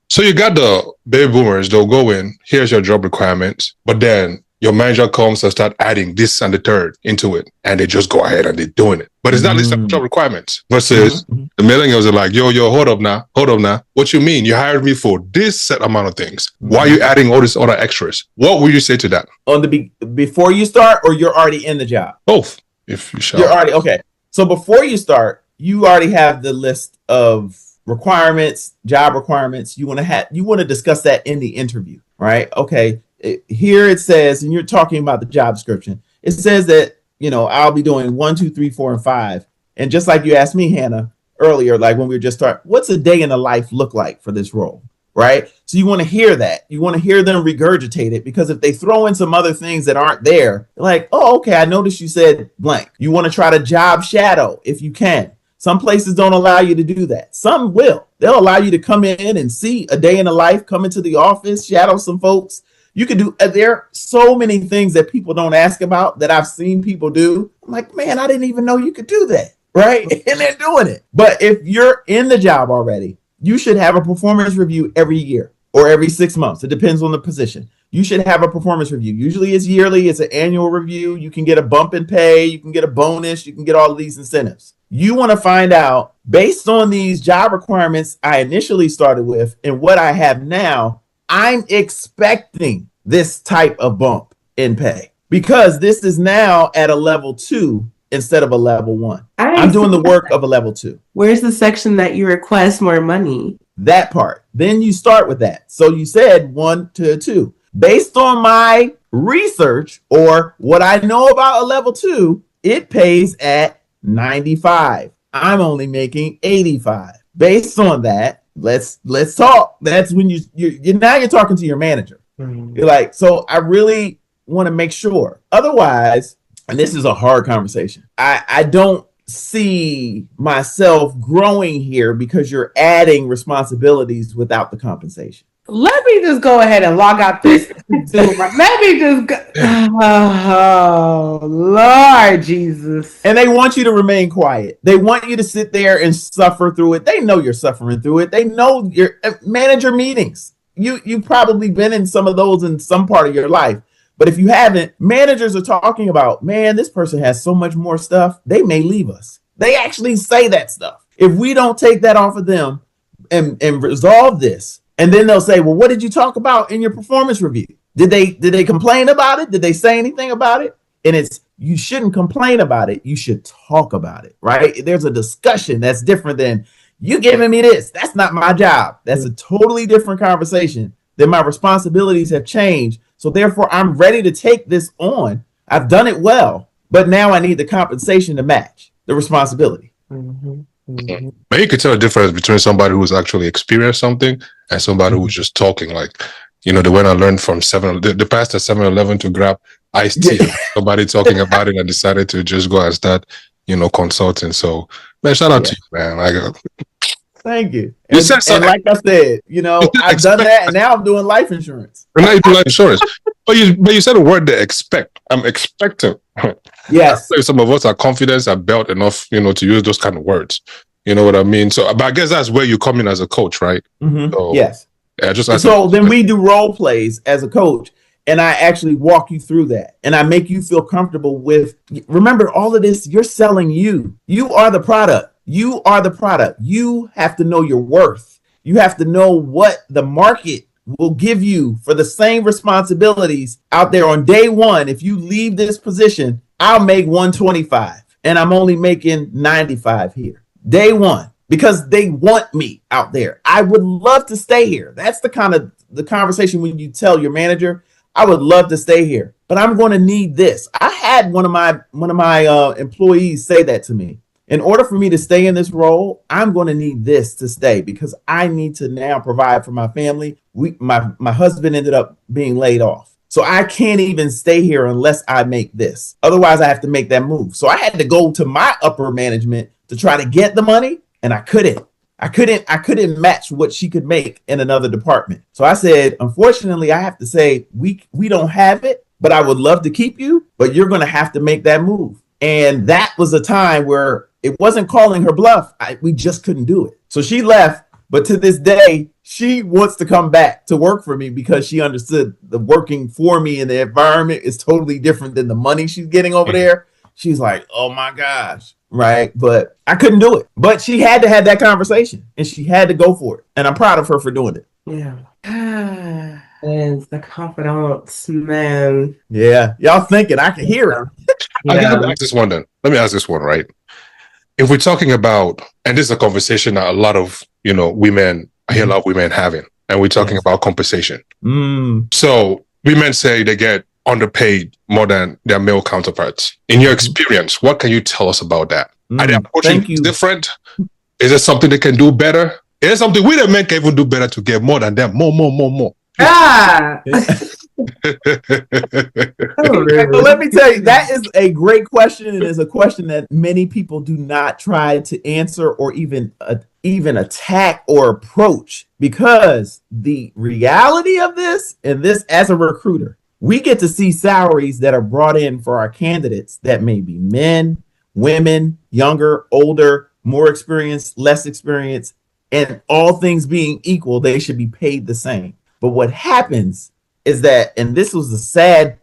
So you got the baby boomers, they'll go in, here's your job requirements, but then your manager comes and start adding this and the third into it, and they just go ahead and they're doing it. But it's not list of job requirements. Versus the millennials are like, yo, hold up now. What you mean? You hired me for this set amount of things. Why are you adding all these other extras? What would you say to that? On the before you start, or you're already in the job? Both, if you shall. You're already okay. So before you start, you already have the list of requirements, job requirements. You want to discuss that in the interview, right? Okay. Here it says, and you're talking about the job description, it says that, I'll be doing 1, 2, 3, 4, and 5. And just like you asked me, Hannah, earlier, like when we were just starting, what's a day in the life look like for this role? Right. So you want to hear that. You want to hear them regurgitate it, because if they throw in some other things that aren't there, like, oh, okay, I noticed you said blank. You want to try to job shadow if you can. Some places don't allow you to do that. Some will. They'll allow you to come in and see a day in the life, come into the office, shadow some folks. You could do, there are so many things that people don't ask about that I've seen people do. I'm like, man, I didn't even know you could do that, right? And they're doing it. But if you're in the job already, you should have a performance review every year or every 6 months. It depends on the position. You should have a performance review. Usually it's yearly. It's an annual review. You can get a bump in pay. You can get a bonus. You can get all of these incentives. You want to find out, based on these job requirements I initially started with and what I have now, I'm expecting this type of bump in pay, because this is now at a level 2 instead of a level 1. I'm doing the work of a level 2. Where's the section that you request more money? That part. Then you start with that. So you said 1 to 2. Based on my research or what I know about a level 2, it pays at 95. I'm only making 85. Based on that, let's talk. That's when you're now you're talking to your manager. You're like, so I really want to make sure. Otherwise, and this is a hard conversation, I don't see myself growing here because you're adding responsibilities without the compensation. Let me just go ahead and log out this. Let me just go. Oh, Lord Jesus. And they want you to remain quiet. They want you to sit there and suffer through it. They know you're suffering through it. They know your manager meetings. You've probably been in some of those in some part of your life. But if you haven't, managers are talking about, man, this person has so much more stuff, they may leave us. They actually say that stuff. If we don't take that off of them and resolve this, and then they'll say, well, what did you talk about in your performance review? Did they complain about it? Did they say anything about it? And you shouldn't complain about it. You should talk about it, right? There's a discussion that's different than you giving me this. That's not my job. That's a totally different conversation. Then my responsibilities have changed. So therefore, I'm ready to take this on. I've done it well, but now I need the compensation to match the responsibility. But you could tell the difference between somebody who's actually experienced something and somebody who's just talking. Like, they went and learned from the past at 7-Eleven to grab iced tea. Somebody talking about it and decided to just go and start, consulting. So, man, shout out to you, man. Like, thank you. And like I said, I've done that, and now I'm doing life insurance. And now you do life insurance. But you said a word they expect. I'm expecting. Yes. Some of us are confident and built enough, to use those kind of words. You know what I mean? So, but I guess that's where you come in as a coach, right? Mm-hmm. So, yes. Yeah, just so then we do role plays as a coach, and I actually walk you through that, and I make you feel comfortable with, remember, all of this, you're selling you. You are the product. You are the product. You have to know your worth. You have to know what the market will give you for the same responsibilities out there on day one. If you leave this position, I'll make 125 and I'm only making 95 here. Day one, because they want me out there. I would love to stay here. That's the kind of the conversation when you tell your manager, I would love to stay here, but I'm going to need this. I had one of my employees say that to me. In order for me to stay in this role, I'm going to need this to stay because I need to now provide for my family. My husband ended up being laid off. So I can't even stay here unless I make this. Otherwise, I have to make that move. So I had to go to my upper management to try to get the money, and I couldn't. I couldn't match what she could make in another department. So I said, unfortunately, I have to say we don't have it, but I would love to keep you, but you're going to have to make that move. And that was a time where it wasn't calling her bluff. We just couldn't do it. So she left. But to this day, she wants to come back to work for me because she understood the working for me and the environment is totally different than the money she's getting over there. She's like, oh my gosh. Right. But I couldn't do it. But she had to have that conversation and she had to go for it. And I'm proud of her for doing it. Yeah. And the confidants, man. Yeah. Y'all thinking I can hear it. Let me ask this one then. Let me ask this one, right? If we're talking about, and this is a conversation that a lot of, women, I hear a lot of women having, and we're talking about compensation. So women say they get underpaid more than their male counterparts. In your experience, what can you tell us about that? Are they approaching different? Is there something they can do better? Is there something we the men can even do better to get more than them? More. Ah! But let me tell you, that is a great question. It is a question that many people do not try to answer or even attack or approach, because the reality of this, and this as a recruiter, we get to see salaries that are brought in for our candidates that may be men, women, younger, older, more experienced, less experienced, and all things being equal, they should be paid the same. But what happens is that, and this was a sad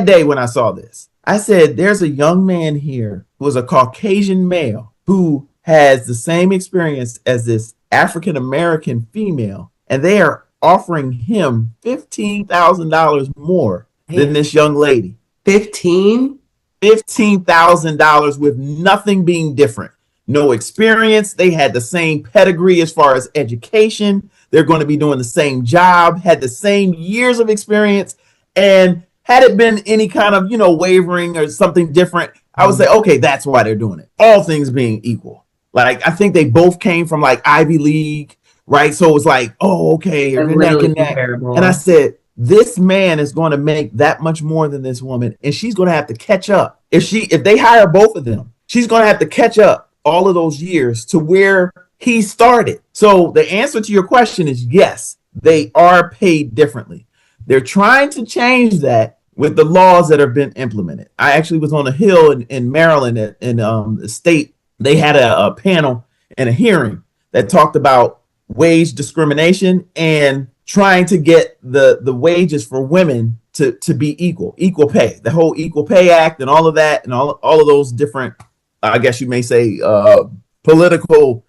day when I saw this. I said, there's a young man here who is a Caucasian male who has the same experience as this African-American female, and they are offering him $15,000 more than this young lady. $15,000 with nothing being different. No experience. They had the same pedigree as far as education. They're going to be doing the same job, had the same years of experience. And had it been any kind of, wavering or something different, I would say, okay, that's why they're doing it. All things being equal. Like, I think they both came from like Ivy League, right? So it was like, oh, okay. And I said, this man is going to make that much more than this woman. And she's going to have to catch up. If they hire both of them, she's going to have to catch up all of those years to where he started. So the answer to your question is yes, they are paid differently. They're trying to change that with the laws that have been implemented. I actually was on a hill in Maryland in the state. They had a panel and a hearing that talked about wage discrimination and trying to get the wages for women to be equal pay, the whole Equal Pay Act and all of that, and all of those different, I guess you may say, political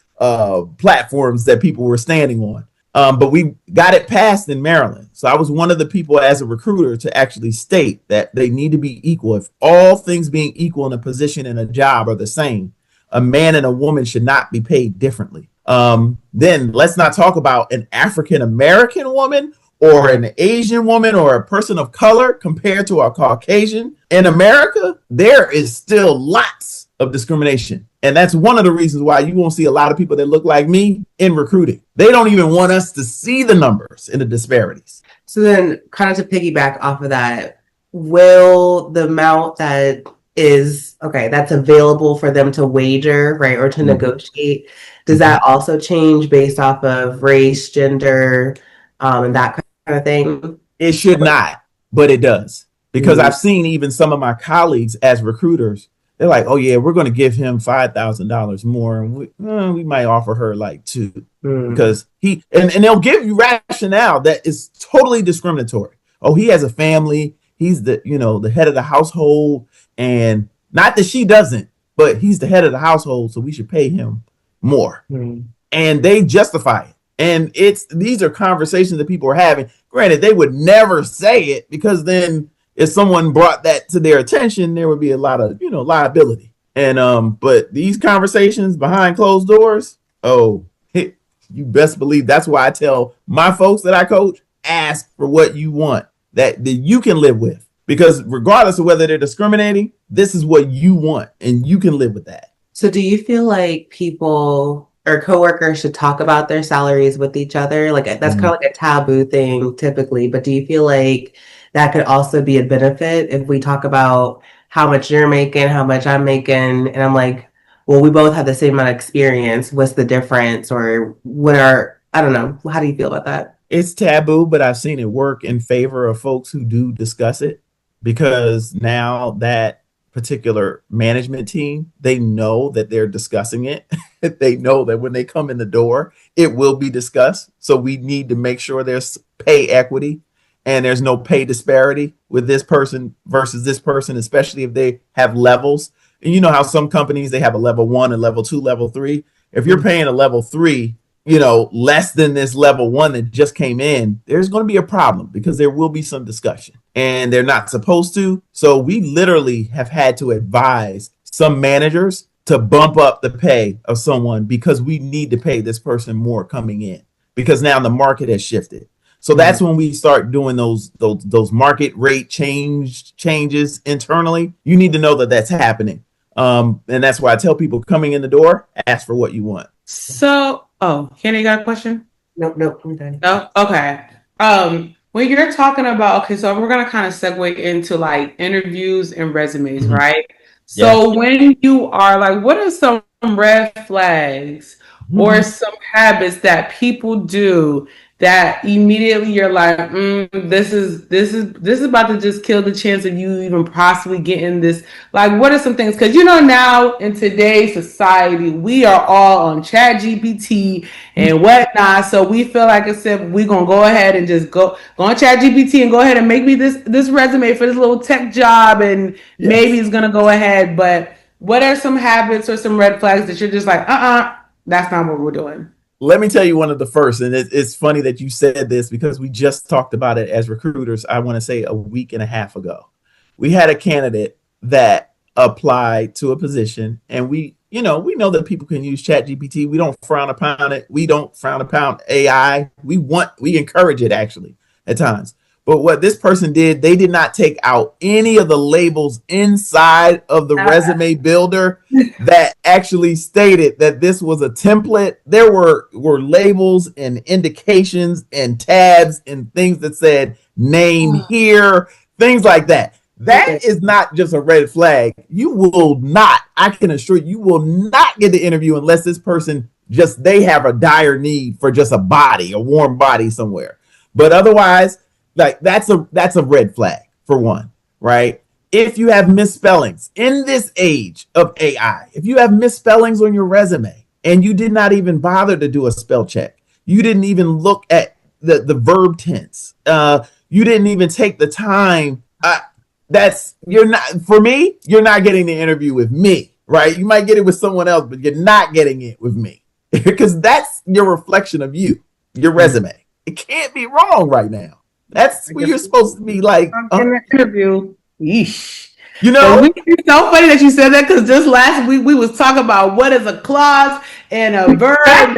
platforms that people were standing on. But we got it passed in Maryland. So I was one of the people as a recruiter to actually state that they need to be equal. If all things being equal in a position and a job are the same, a man and a woman should not be paid differently. Then let's not talk about an African-American woman or an Asian woman or a person of color compared to a Caucasian. In America, there is still lots of discrimination. And that's one of the reasons why you won't see a lot of people that look like me in recruiting. They don't even want us to see the numbers and the disparities. So then, kind of to piggyback off of that, will the amount that is, that's available for them to wager, right, or to negotiate, does that also change based off of race, gender, and that kind of thing? It should not, but it does. Because I've seen even some of my colleagues as recruiters, they're like, oh yeah, we're going to give him $5,000 more, and we might offer her like $2,000 because and they'll give you rationale that is totally discriminatory. Oh, he has a family. He's the, the head of the household. And not that she doesn't, but he's the head of the household. So we should pay him more. And they justify it. And these are conversations that people are having. Granted, they would never say it, because then if someone brought that to their attention, there would be a lot of, liability. And but these conversations behind closed doors, oh, you best believe that's why I tell my folks that I coach, ask for what you want that you can live with. Because regardless of whether they're discriminating, this is what you want and you can live with that. So do you feel like people or coworkers should talk about their salaries with each other? Like that's kind of like a taboo thing typically, but do you feel like that could also be a benefit if we talk about how much you're making, how much I'm making, and I'm like, well, we both have the same amount of experience. What's the difference? Or I don't know. How do you feel about that? It's taboo, but I've seen it work in favor of folks who do discuss it, because now that particular management team, they know that they're discussing it. They know that when they come in the door, it will be discussed. So we need to make sure there's pay equity and there's no pay disparity with this person versus this person, especially if they have levels. And you know how some companies, they have a level 1, a level 2, level 3. If you're paying a level 3, less than this level 1 that just came in, there's going to be a problem, because there will be some discussion and they're not supposed to. So we literally have had to advise some managers to bump up the pay of someone, because we need to pay this person more coming in, because now the market has shifted. So that's when we start doing those market rate changes internally. You need to know that that's happening. And that's why I tell people coming in the door, ask for what you want. So, Kenny, got a question? Nope, I'm done. No? Okay. When you're talking about, so we're going to kind of segue into like interviews and resumes, right? So when you are like, what are some red flags or some habits that people do that immediately you're like, this is about to just kill the chance of you even possibly getting this? Like, what are some things? Because now in today's society, we are all on ChatGPT and whatnot. So we feel like I said, we're gonna go ahead and just go on ChatGPT and go ahead and make me this resume for this little tech job, and maybe it's gonna go ahead. But what are some habits or some red flags that you're just like, that's not what we're doing? Let me tell you one of the first, and it's funny that you said this, because we just talked about it as recruiters, I want to say a week and a half ago. We had a candidate that applied to a position, and we know that people can use ChatGPT. We don't frown upon it. We don't frown upon AI. We encourage it actually at times. But what this person did, they did not take out any of the labels inside of the resume builder that actually stated that this was a template. There were labels and indications and tabs and things that said name here, things like that. That is not just a red flag. You will not, I can assure you will not get the interview unless this person they have a dire need for just a warm body somewhere. But otherwise, like that's a red flag for one, right? If you have misspellings in this age of AI, if you have misspellings on your resume and you did not even bother to do a spell check, you didn't even look at the verb tense, you didn't even take the time, you're not getting the interview with me, right? You might get it with someone else, but you're not getting it with me, because that's your reflection of you, your resume. It can't be wrong right now. That's where you're supposed to be like in the interview. Yeesh. It's so funny that you said that, because just last week we was talking about what is a clause and a verb and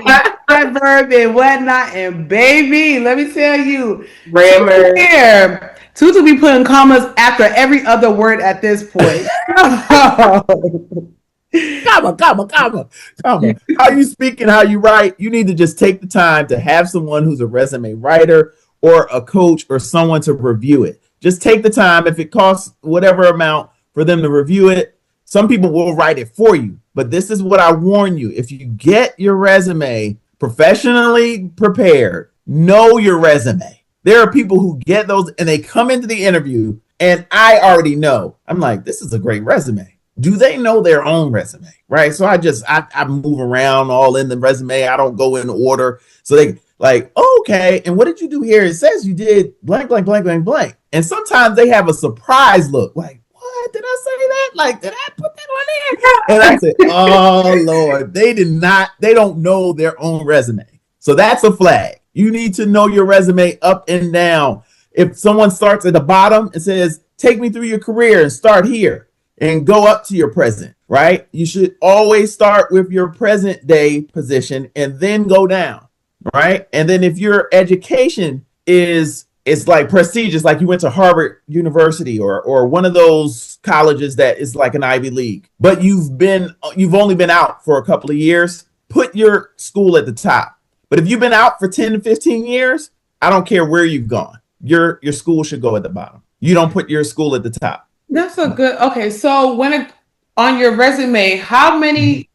a verb and whatnot. And baby, let me tell you, grammar. Tutu be putting commas after every other word at this point. comma. How you speak and how you write, you need to just take the time to have someone who's a resume writer or a coach or someone to review it. Just take the time. If it costs whatever amount for them to review it, some people will write it for you. But this is what I warn you. If you get your resume professionally prepared, know your resume. There are people who get those and they come into the interview and I already know. I'm like, this is a great resume. Do they know their own resume? Right. So I move around all in the resume. I don't go in order. So Like, okay, and what did you do here? It says you did blank, blank, blank, blank, blank. And sometimes they have a surprise look, like, what? Did I say that? Like, did I put that on there? And I said, oh, Lord, they don't know their own resume. So that's a flag. You need to know your resume up and down. If someone starts at the bottom and says, take me through your career and start here and go up to your present, right? You should always start with your present day position and then go down, right? And then if your education it's like prestigious, like you went to Harvard University or one of those colleges that is like an Ivy League, but you've only been out for a couple of years, put your school at the top. But if you've been out for 10 to 15 years, I don't care where you've gone. Your school should go at the bottom. You don't put your school at the top. That's a good. Okay, so on your resume, how many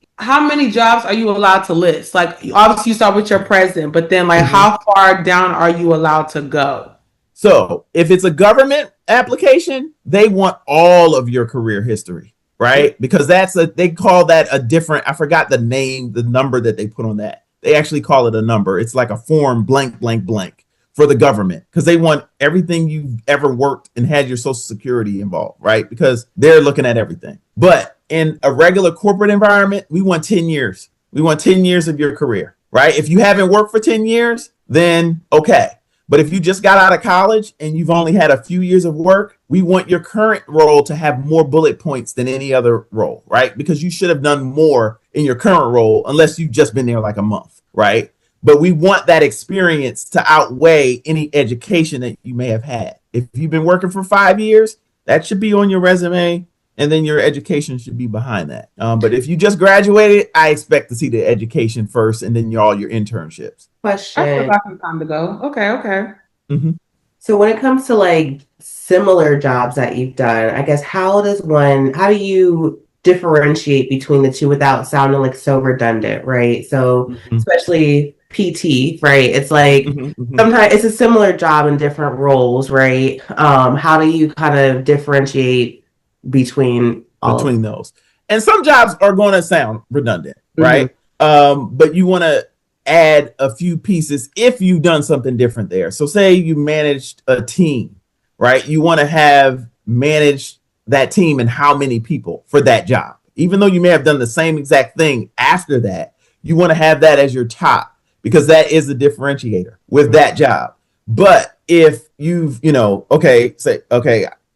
jobs are you allowed to list? Like, obviously you start with your present, but then like how far down are you allowed to go? So if it's a government application, they want all of your career history, right? Because they call that a different, I forgot the name, the number that they put on that. They actually call it a number. It's like a form blank, blank, blank for the government, because they want everything you've ever worked and had your social security involved, right? Because they're looking at everything. But in a regular corporate environment, we want 10 years. We want 10 years of your career, right? If you haven't worked for 10 years, then okay. But if you just got out of college and you've only had a few years of work, we want your current role to have more bullet points than any other role, right? Because you should have done more in your current role unless you've just been there like a month, right? But we want that experience to outweigh any education that you may have had. If you've been working for 5 years, that should be on your resume, and then your education should be behind that. But if you just graduated, I expect to see the education first, and then all your internships. Question. I got some time to go. Okay. Mm-hmm. So when it comes to like similar jobs that you've done, I guess how do you differentiate between the two without sounding like so redundant, right? So especially PT, right? It's like sometimes it's a similar job in different roles, right? How do you kind of differentiate between those? And some jobs are going to sound redundant, right? But you want to add a few pieces if you've done something different there. So say you managed a team, right? You want to have managed that team and how many people for that job. Even though you may have done the same exact thing after that, you want to have that as your top, because that is a differentiator with that job. But if you've,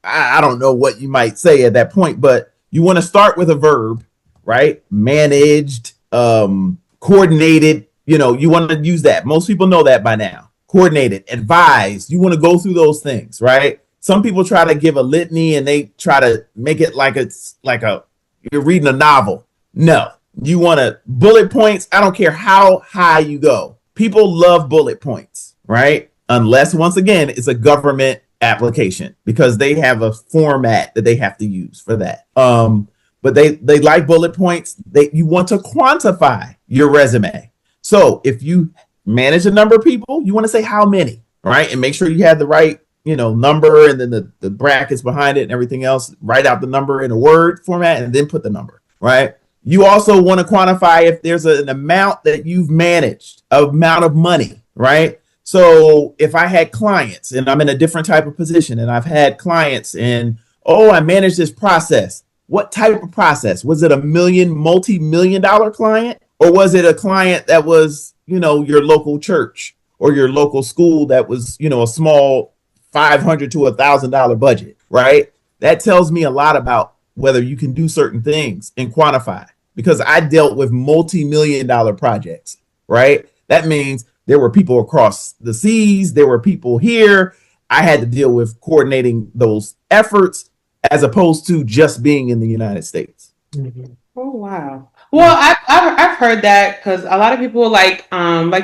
I don't know what you might say at that point, but you want to start with a verb, right? Managed, coordinated, you want to use that. Most people know that by now. Coordinated, advised. You want to go through those things, right? Some people try to give a litany and they try to make it like it's like you're reading a novel. No, you want to bullet points. I don't care how high you go. People love bullet points, right? Unless, once again, it's a government application, because they have a format that they have to use for that. But they like bullet points. You want to quantify your resume. So if you manage a number of people, you want to say how many, right? And make sure you have the right, number, and then the brackets behind it and everything else. Write out the number in a Word format and then put the number, right? You also want to quantify if there's an amount that you've managed, amount of money, right? So if I had clients and I'm in a different type of position and I've had clients and, I managed this process. What type of process? Was it a multi-million-dollar client? Or was it a client that was, your local church or your local school that was, a small $500 to $1,000 budget, right? That tells me a lot about whether you can do certain things and quantify, because I dealt with multi-million-dollar projects, right? That means there were people across the seas. There were people here. I had to deal with coordinating those efforts as opposed to just being in the United States. Oh, wow. Well, I've heard that, because a lot of people like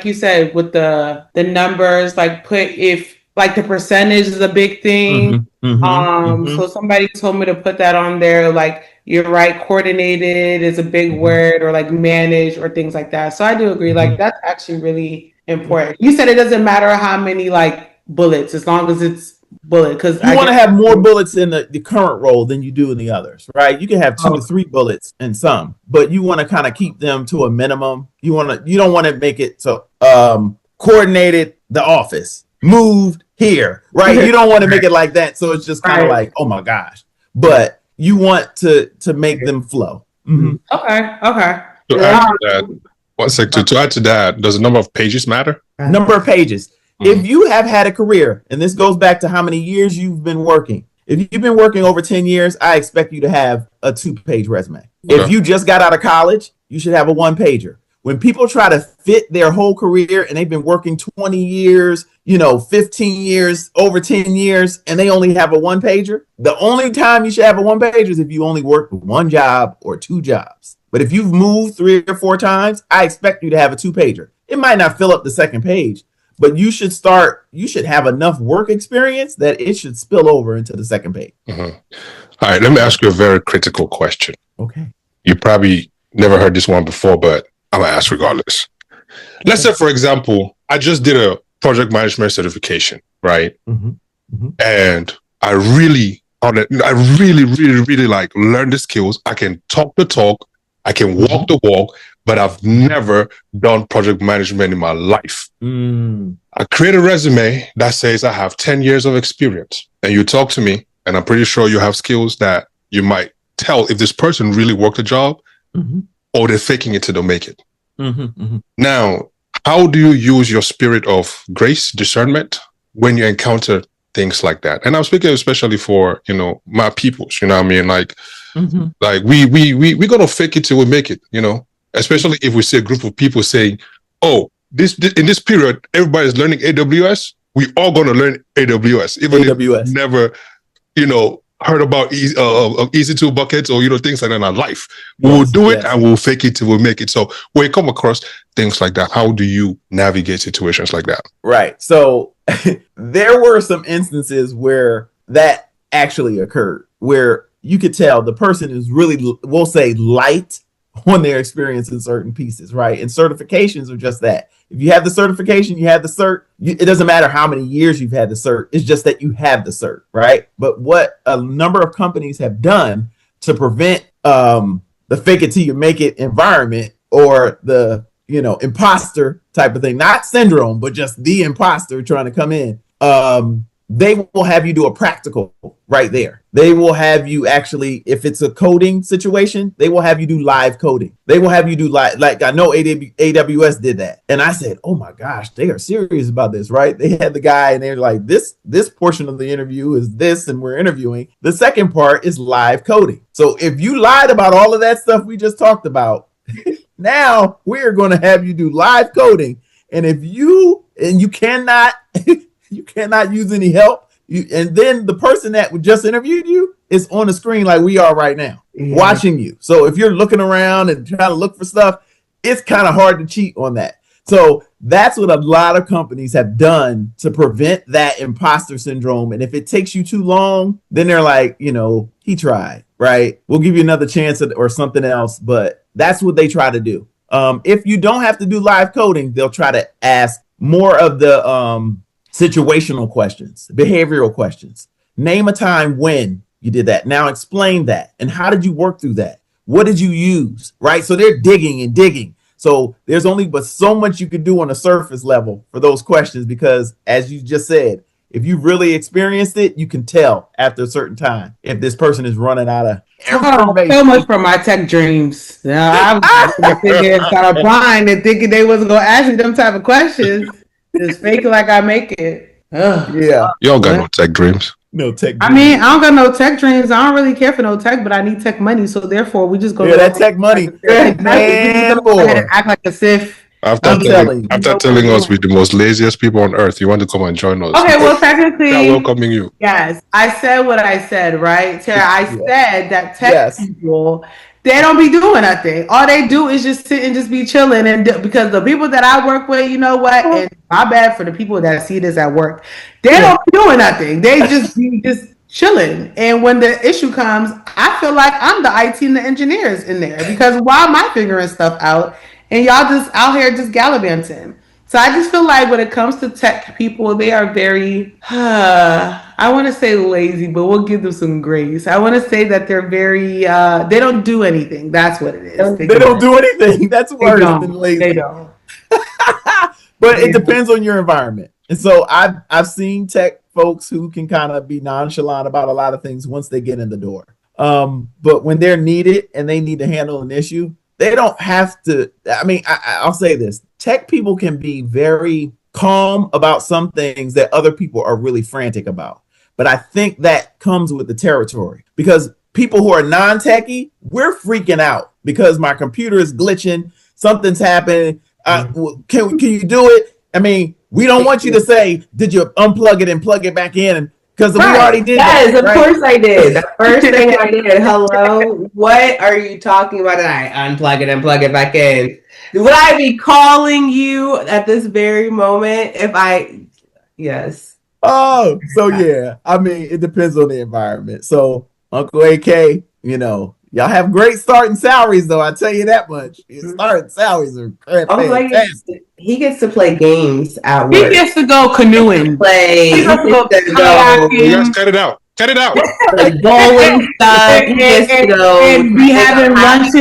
you said, with the numbers, like if like the percentage is a big thing. So somebody told me to put that on there. Like, you're right, coordinated is a big word, or like manage, or things like that. So I do agree. Like, that's actually really important. You said it doesn't matter how many like bullets, as long as it's bullet, because you want to have more bullets in the current role than you do in the others, right? You can have 2 to 3 bullets in some, but you want to kind of keep them to a minimum. You don't want to make it so coordinated the office, moved here, right? You don't want to make it like that. So it's just kind of like, oh my gosh. But you want to make them flow. Mm-hmm. Okay. To add to that, one sec, to add to that, does the number of pages matter? Number of pages. If you have had a career, and this goes back to how many years you've been working. If you've been working over 10 years, I expect you to have a 2-page resume. Okay. If you just got out of college, you should have a 1-pager. When people try to fit their whole career and they've been working 20 years, 15 years, over 10 years, and they only have a 1-pager, the only time you should have a 1-pager is if you only work 1 job or 2 jobs. But if you've moved 3 or 4 times, I expect you to have a 2-pager. It might not fill up the second page, but you should have enough work experience that it should spill over into the second page. Mm-hmm. All right, let me ask you a very critical question. Okay. You probably never heard this one before, but I'm going to ask regardless. Okay. Let's say, for example, I just did a project management certification, right? Mm-hmm. Mm-hmm. And I really like learn the skills. I can talk the talk. I can walk the walk, but I've never done project management in my life. I create a resume that says I have 10 years of experience, and you talk to me, and I'm pretty sure you have skills that you might tell if this person really worked a job or they're faking it till they make it. Now, how do you use your spirit of grace, discernment, when you encounter things like that? And I'm speaking especially for, my peoples, you know what I mean? Like, like we're going to fake it till we make it, especially if we see a group of people saying, oh, this in this period, everybody's learning AWS. We all going to learn AWS, even if we've never, heard about EC2 buckets or, things like that in our life. We'll do it and we'll fake it till we make it. So when you come across things like that, how do you navigate situations like that? Right. So there were some instances where that actually occurred, where you could tell the person is really, we'll say, light on their experience in certain pieces, right? And certifications are just that. If you have the certification, you have the cert. It doesn't matter how many years you've had the cert. It's just that you have the cert, right? But what a number of companies have done to prevent the fake it till you make it environment, or the, imposter type of thing, not syndrome, but just the imposter trying to come in. They will have you do a practical right there. They will have you actually, if it's a coding situation, they will have you do live coding. They will have you do like I know AWS did that. And I said, oh my gosh, they are serious about this, right? They had the guy and they're like, this portion of the interview is this, and we're interviewing. The second part is live coding. So if you lied about all of that stuff we just talked about, now we're going to have you do live coding. And if you cannot... you cannot use any help. And then the person that just interviewed you is on the screen like we are right now, watching you. So if you're looking around and trying to look for stuff, it's kind of hard to cheat on that. So that's what a lot of companies have done to prevent that imposter syndrome. And if it takes you too long, then they're like, he tried, right? We'll give you another chance or something else. But that's what they try to do. If you don't have to do live coding, they'll try to ask more of the situational questions, behavioral questions. Name a time when you did that. Now explain that. And how did you work through that? What did you use? Right? So they're digging and digging. So there's only but so much you could do on a surface level for those questions, because as you just said, if you really experienced it, you can tell after a certain time if this person is running out of information. So much for my tech dreams. I was thinking, start applying and thinking they wasn't going to ask me them type of questions. Just fake it like I make it. Ugh. Yeah. You don't got no tech dreams. No tech dreams. I mean, I don't got no tech dreams. I don't really care for no tech, but I need tech money. So therefore, we just go. Yeah, that tech money. Man, boy. Act like a Sith. After telling us we're the most laziest people on earth, you want to come and join us. Okay, well, technically, they're welcoming you. Yes, I said what I said, right, Tara? I said that tech people, they don't be doing nothing. All they do is just sit and just be chilling. And because the people that I work with, you know what? And my bad for the people that see this at work, they don't be doing nothing. They just be just chilling. And when the issue comes, I feel like I'm the IT and the engineers in there, because why am I figuring stuff out? And y'all just out here just gallivanting. So I just feel like when it comes to tech people, they are very, I want to say lazy, but we'll give them some grace. I want to say that they're very, they don't do anything. That's what it is. They don't do anything. That's worse than lazy. They don't. But it depends on your environment. And so I've seen tech folks who can kind of be nonchalant about a lot of things once they get in the door. But when they're needed and they need to handle an issue, they don't have to. I mean, I'll say this: tech people can be very calm about some things that other people are really frantic about. But I think that comes with the territory, because people who are non-techie, we're freaking out because my computer is glitching, something's happening. Can you do it? I mean, we don't want you to say, "Did you unplug it and plug it back in?" Because we already did that. Yes, of course I did. The first thing I did. Hello, what are you talking about? And I unplug it and plug it back in. Would I be calling you at this very moment if I? Yes. Oh, so yeah. I mean, it depends on the environment. So Uncle AK, y'all have great starting salaries, though. I tell you that much. Your starting salaries are fantastic. He gets to play games at work. He gets to go canoeing. He gets to go kayaking. You guys cut it out. Cut it out. Like bowling stuff. He gets to go and be having lunches.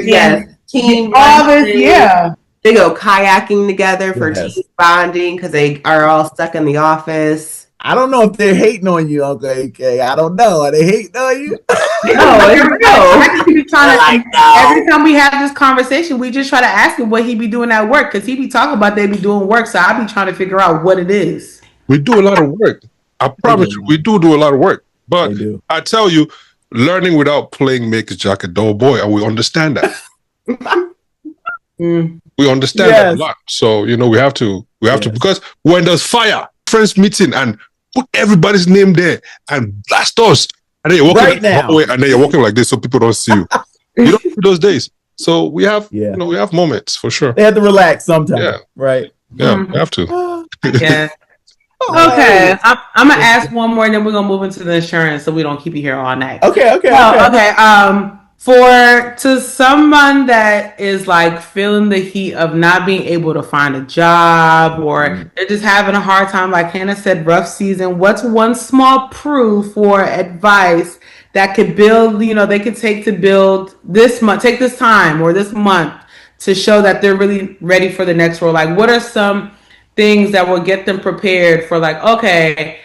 Yes. Team all this, yeah. They go kayaking together for team bonding because they are all stuck in the office. I don't know if they're hating on you, Uncle AK. I don't know. Are they hating on you? Every time we have this conversation, we just try to ask him what he be doing at work, because he be talking about they be doing work. So I be trying to figure out what it is. We do a lot of work. I promise you, we do a lot of work. But I tell you, learning without playing makes Jack a dull boy, and we understand that. We understand that a lot. So we have to, because when there's fire, friends meeting, and put everybody's name there and blast us, and then you're walking and then you're walking like this so people don't see you. You don't do those days. So we have, we have moments for sure. They have to relax sometimes. Yeah. Right. Yeah, we have to. Yeah. Okay, I'm gonna ask one more, and then we're gonna move into the insurance, so we don't keep you here all night. Okay. To someone that is like feeling the heat of not being able to find a job, or they're just having a hard time, like Hannah said, rough season. What's one small proof or advice that could build? They could take to build this month, take this time or this month to show that they're really ready for the next role. Like, what are some things that will get them prepared for, like, okay,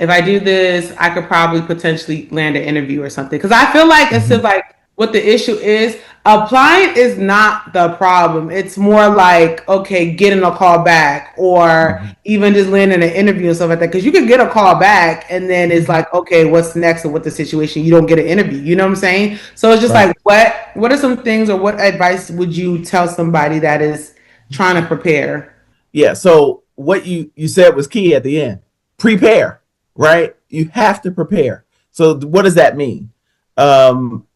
if I do this, I could probably potentially land an interview or something? Because I feel like it's just like what the issue is. Applying is not the problem. It's more like, okay, getting a call back, or even just landing an interview and stuff like that. Because you can get a call back and then it's like, okay, what's next, or what the situation? You don't get an interview. You know what I'm saying? So it's just like, what are some things, or what advice would you tell somebody that is trying to prepare? Yeah, so what you said was key at the end. Prepare, right? You have to prepare. So what does that mean?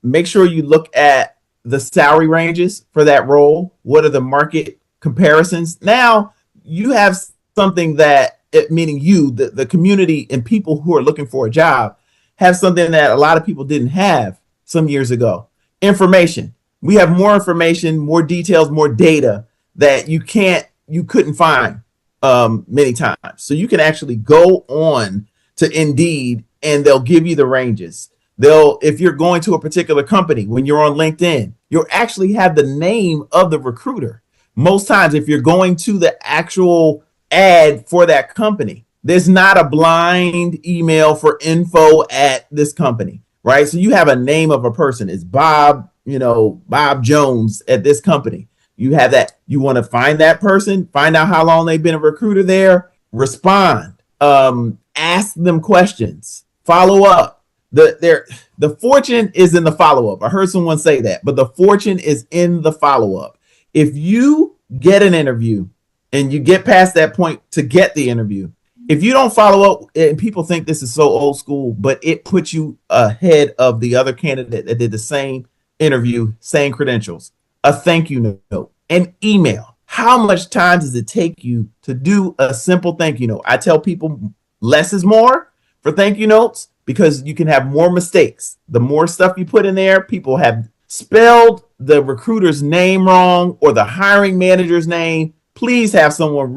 Make sure you look at the salary ranges for that role. What are the market comparisons? Now you have something that, meaning you, the community and people who are looking for a job, have something that a lot of people didn't have some years ago. Information. We have more information, more details, more data that you couldn't find many times. So you can actually go on to Indeed and they'll give you the ranges. If you're going to a particular company, when you're on LinkedIn, you'll actually have the name of the recruiter. Most times, if you're going to the actual ad for that company, there's not a blind email for info at this company, right? So you have a name of a person. It's Bob, Bob Jones at this company. You have that. You want to find that person, find out how long they've been a recruiter there, respond, ask them questions, follow up. The fortune is in the follow-up. I heard someone say that, but the fortune is in the follow-up. If you get an interview and you get past that point to get the interview, if you don't follow up, and people think this is so old school, but it puts you ahead of the other candidate that did the same interview, same credentials, a thank you note, an email. How much time does it take you to do a simple thank you note? I tell people less is more for thank you notes, because you can have more mistakes. The more stuff you put in there, people have spelled the recruiter's name wrong or the hiring manager's name. Please have someone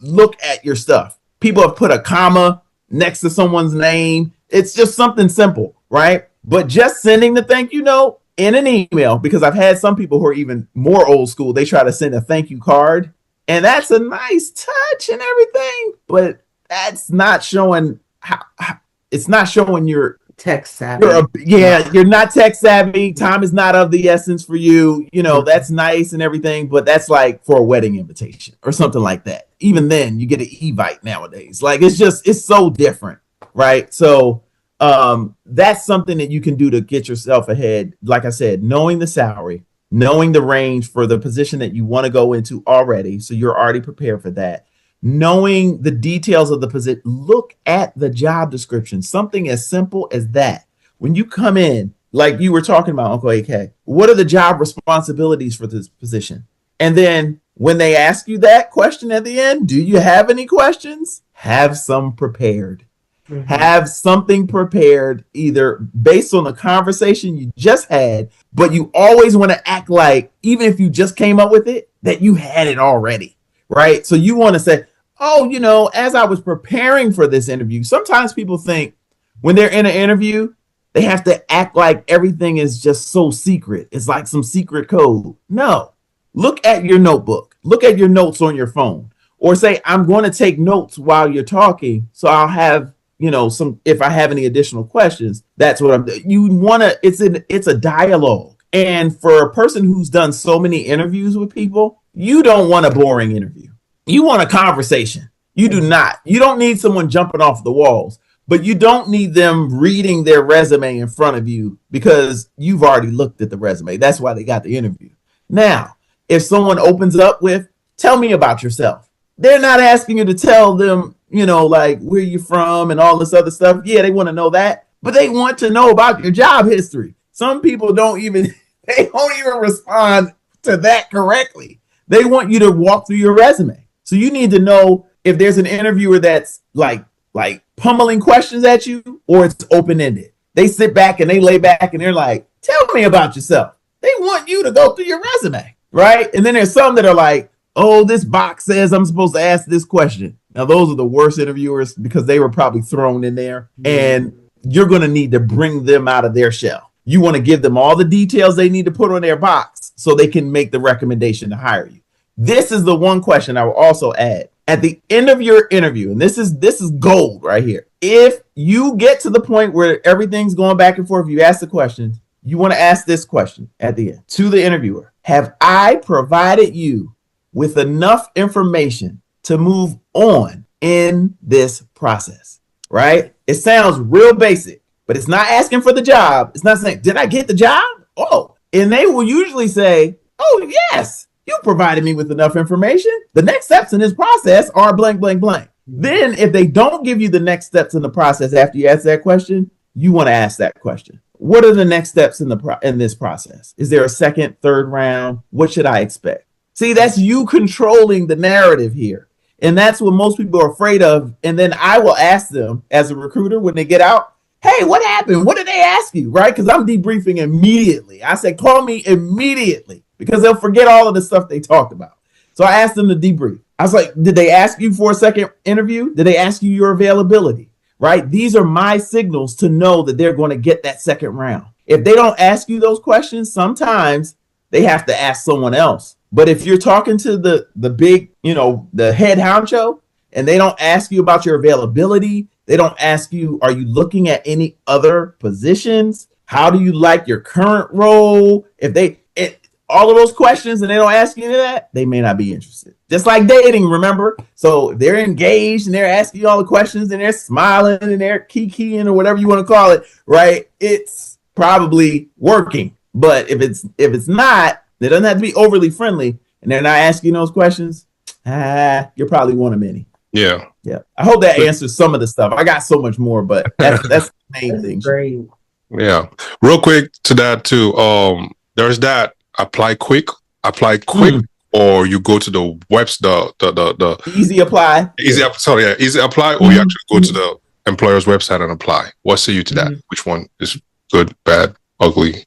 look at your stuff. People have put a comma next to someone's name. It's just something simple, right? But just sending the thank you note in an email, because I've had some people who are even more old school. They try to send a thank you card And that's a nice touch and everything, but that's not showing it's not showing your tech savvy. You're not tech savvy. Time is not of the essence for you. You know, that's nice and everything, but that's like for a wedding invitation or something like that. Even then, you get an Evite nowadays. Like it's so different, right? So that's something that you can do to get yourself ahead. Like I said, knowing the salary, knowing the range for the position that you want to go into already, so you're already prepared for that. Knowing the details of the position, look at the job description. Something as simple as that. When you come in, like you were talking about, Uncle AK, what are the job responsibilities for this position? And then when they ask you that question at the end, do you have any questions? Have some prepared. Mm-hmm. Have something prepared, either based on the conversation you just had, but you always want to act like, even if you just came up with it, that you had it already, right? So you want to say, oh, you know, as I was preparing for this interview, sometimes people think when they're in an interview, they have to act like everything is just so secret. It's like some secret code. No, look at your notebook, look at your notes on your phone, or say, I'm going to take notes while you're talking. So I'll have, you know, if I have any additional questions, that's what I'm doing. You want to, it's a dialogue. And for a person who's done so many interviews with people, you don't want a boring interview. You want a conversation. You do not. You don't need someone jumping off the walls, but you don't need them reading their resume in front of you because you've already looked at the resume. That's why they got the interview. Now, if someone opens up with, tell me about yourself, they're not asking you to tell them, you know, like where you're from and all this other stuff. Yeah, they want to know that, but they want to know about your job history. Some people don't even respond to that correctly. They want you to walk through your resume. So you need to know if there's an interviewer that's like pummeling questions at you, or it's open-ended. They sit back and they lay back and they're like, tell me about yourself. They want you to go through your resume, right? And then there's some that are like, oh, this box says I'm supposed to ask this question. Now, those are the worst interviewers because they were probably thrown in there, and you're going to need to bring them out of their shell. You want to give them all the details they need to put on their box so they can make the recommendation to hire you. This is the one question I will also add at the end of your interview. And this is gold right here. If you get to the point where everything's going back and forth, you ask the questions, you want to ask this question at the end to the interviewer. Have I provided you with enough information to move on in this process? Right? It sounds real basic, but it's not asking for the job. It's not saying, did I get the job? Oh, and they will usually say, oh, yes. You provided me with enough information. The next steps in this process are blank, blank, blank. Then if they don't give you the next steps in the process after you ask that question, you want to ask that question. What are the next steps in this process? Is there a second, third round? What should I expect? See, that's you controlling the narrative here. And that's what most people are afraid of. And then I will ask them as a recruiter when they get out, hey, what happened? What did they ask you? Right? Because I'm debriefing immediately. I said, call me immediately, because they'll forget all of the stuff they talked about. So I asked them to debrief. I was like, did they ask you for a second interview? Did they ask you your availability? Right? These are my signals to know that they're going to get that second round. If they don't ask you those questions, sometimes they have to ask someone else. But if you're talking to the big, you know, the head honcho, and they don't ask you about your availability, they don't ask you, are you looking at any other positions? How do you like your current role? All of those questions, and they don't ask you any of that, they may not be interested. Just like dating, remember? So if they're engaged and they're asking you all the questions and they're smiling and they're kikiing or whatever you want to call it, right? It's probably working. But if it's not, it doesn't have to be overly friendly, and they're not asking those questions, you're probably one of many. Yeah. Yeah. I hope that answers some of the stuff. I got so much more, but that's the main thing. Great. Yeah. Real quick to that too. There's that apply quick, or you go to the the easy apply. Easy apply, or you actually go to the employer's website and apply. What say you to that? Which one is good, bad, ugly?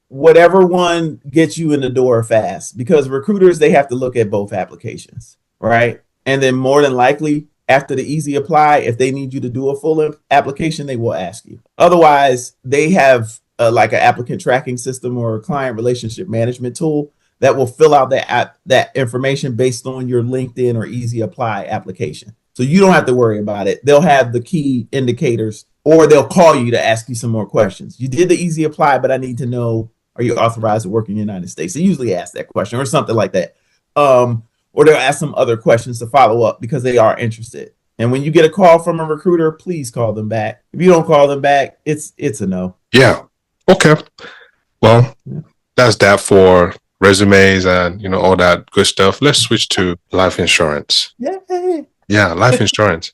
Whatever one gets you in the door fast, because recruiters, they have to look at both applications, right? And then more than likely, after the easy apply, if they need you to do a full application, they will ask you. Otherwise, they have like an applicant tracking system or a client relationship management tool that will fill out that information based on your LinkedIn or Easy Apply application. So you don't have to worry about it. They'll have the key indicators, or they'll call you to ask you some more questions. You did the Easy Apply, but I need to know, are you authorized to work in the United States? They usually ask that question or something like that. Or they'll ask some other questions to follow up because they are interested. And when you get a call from a recruiter, please call them back. If you don't call them back, it's a no. Yeah. Okay. Well, that's that for resumes and, you know, all that good stuff. Let's switch to life insurance. Yay. Yeah, life insurance.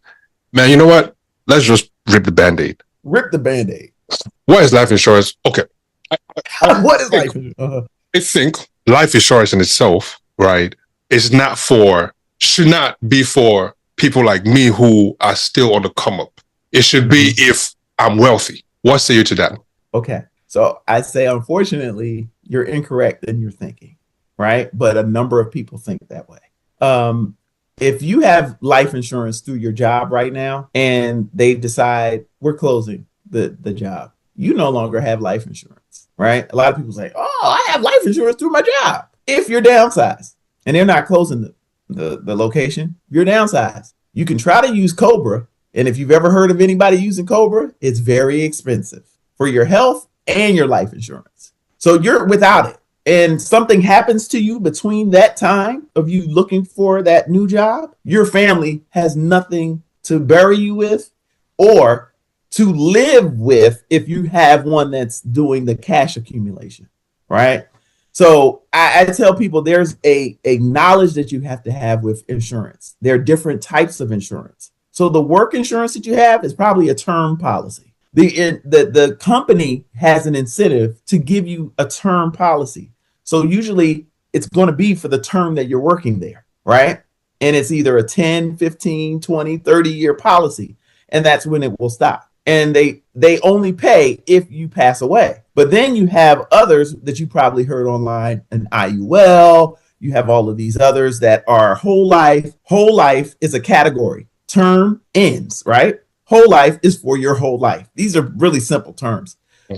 Man, you know what? Let's just rip the Band-Aid. Rip the Band-Aid. What is life insurance? Okay. What is life insurance? I think life insurance in itself, right, should not be for people like me who are still on the come up. It should be if I'm wealthy. What say you to that? Okay. So I say, unfortunately, you're incorrect in your thinking, right? But a number of people think that way. If you have life insurance through your job right now and they decide we're closing the job, you no longer have life insurance, right? A lot of people say, oh, I have life insurance through my job. If you're downsized and they're not closing the location, you're downsized. You can try to use Cobra. And if you've ever heard of anybody using Cobra, it's very expensive for your health and your life insurance. So you're without it. And something happens to you between that time of you looking for that new job, your family has nothing to bury you with or to live with if you have one that's doing the cash accumulation, right? So I tell people there's a knowledge that you have to have with insurance. There are different types of insurance. So the work insurance that you have is probably a term policy. The company has an incentive to give you a term policy. So usually it's going to be for the term that you're working there, right? And it's either a 10, 15, 20, 30-year policy. And that's when it will stop. And they only pay if you pass away. But then you have others that you probably heard online, an IUL. You have all of these others that are whole life. Whole life is a category. Term ends, right? Whole life is for your whole life. These are really simple terms.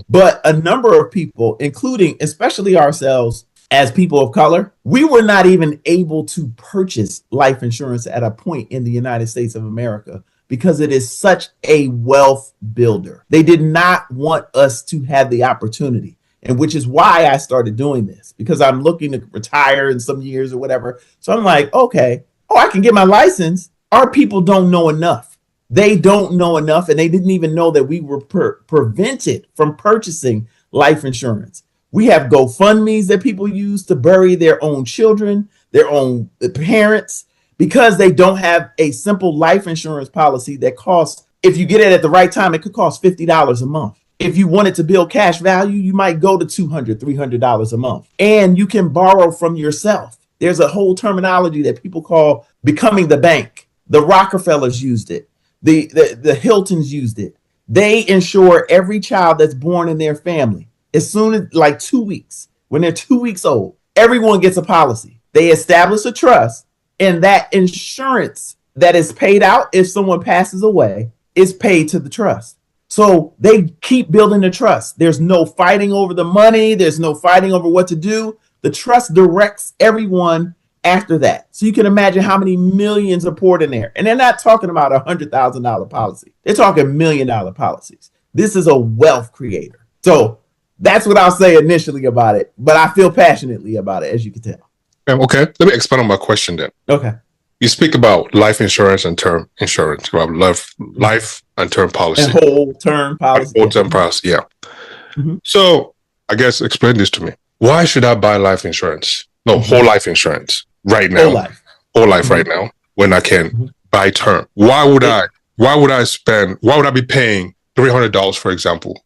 But a number of people, including especially ourselves as people of color, we were not even able to purchase life insurance at a point in the United States of America because it is such a wealth builder. They did not want us to have the opportunity, and which is why I started doing this, because I'm looking to retire in some years or whatever. So I'm like, okay, I can get my license. Our people don't know enough. They don't know enough, and they didn't even know that we were prevented from purchasing life insurance. We have GoFundMes that people use to bury their own children, their own parents, because they don't have a simple life insurance policy that costs, if you get it at the right time, it could cost $50 a month. If you wanted to build cash value, you might go to $200, $300 a month, and you can borrow from yourself. There's a whole terminology that people call becoming the bank. The Rockefellers used it. The Hiltons used it. They insure every child that's born in their family. As soon as like 2 weeks, when they're 2 weeks old, everyone gets a policy. They establish a trust, and that insurance that is paid out if someone passes away is paid to the trust. So they keep building the trust. There's no fighting over the money. There's no fighting over what to do. The trust directs everyone after that. So you can imagine how many millions are poured in there. And they're not talking about $100,000 policy. They're talking $1 million policies. This is a wealth creator. So that's what I'll say initially about it. But I feel passionately about it, as you can tell. Okay. Let me expand on my question then. Okay. You speak about life insurance and term insurance, about life and term policy. And whole term policy. Whole term policy, yeah. Mm-hmm. So I guess explain this to me. Why should I buy life insurance? No, whole life insurance right now. Whole life right now when I can buy term. Why would I be paying $300, for example,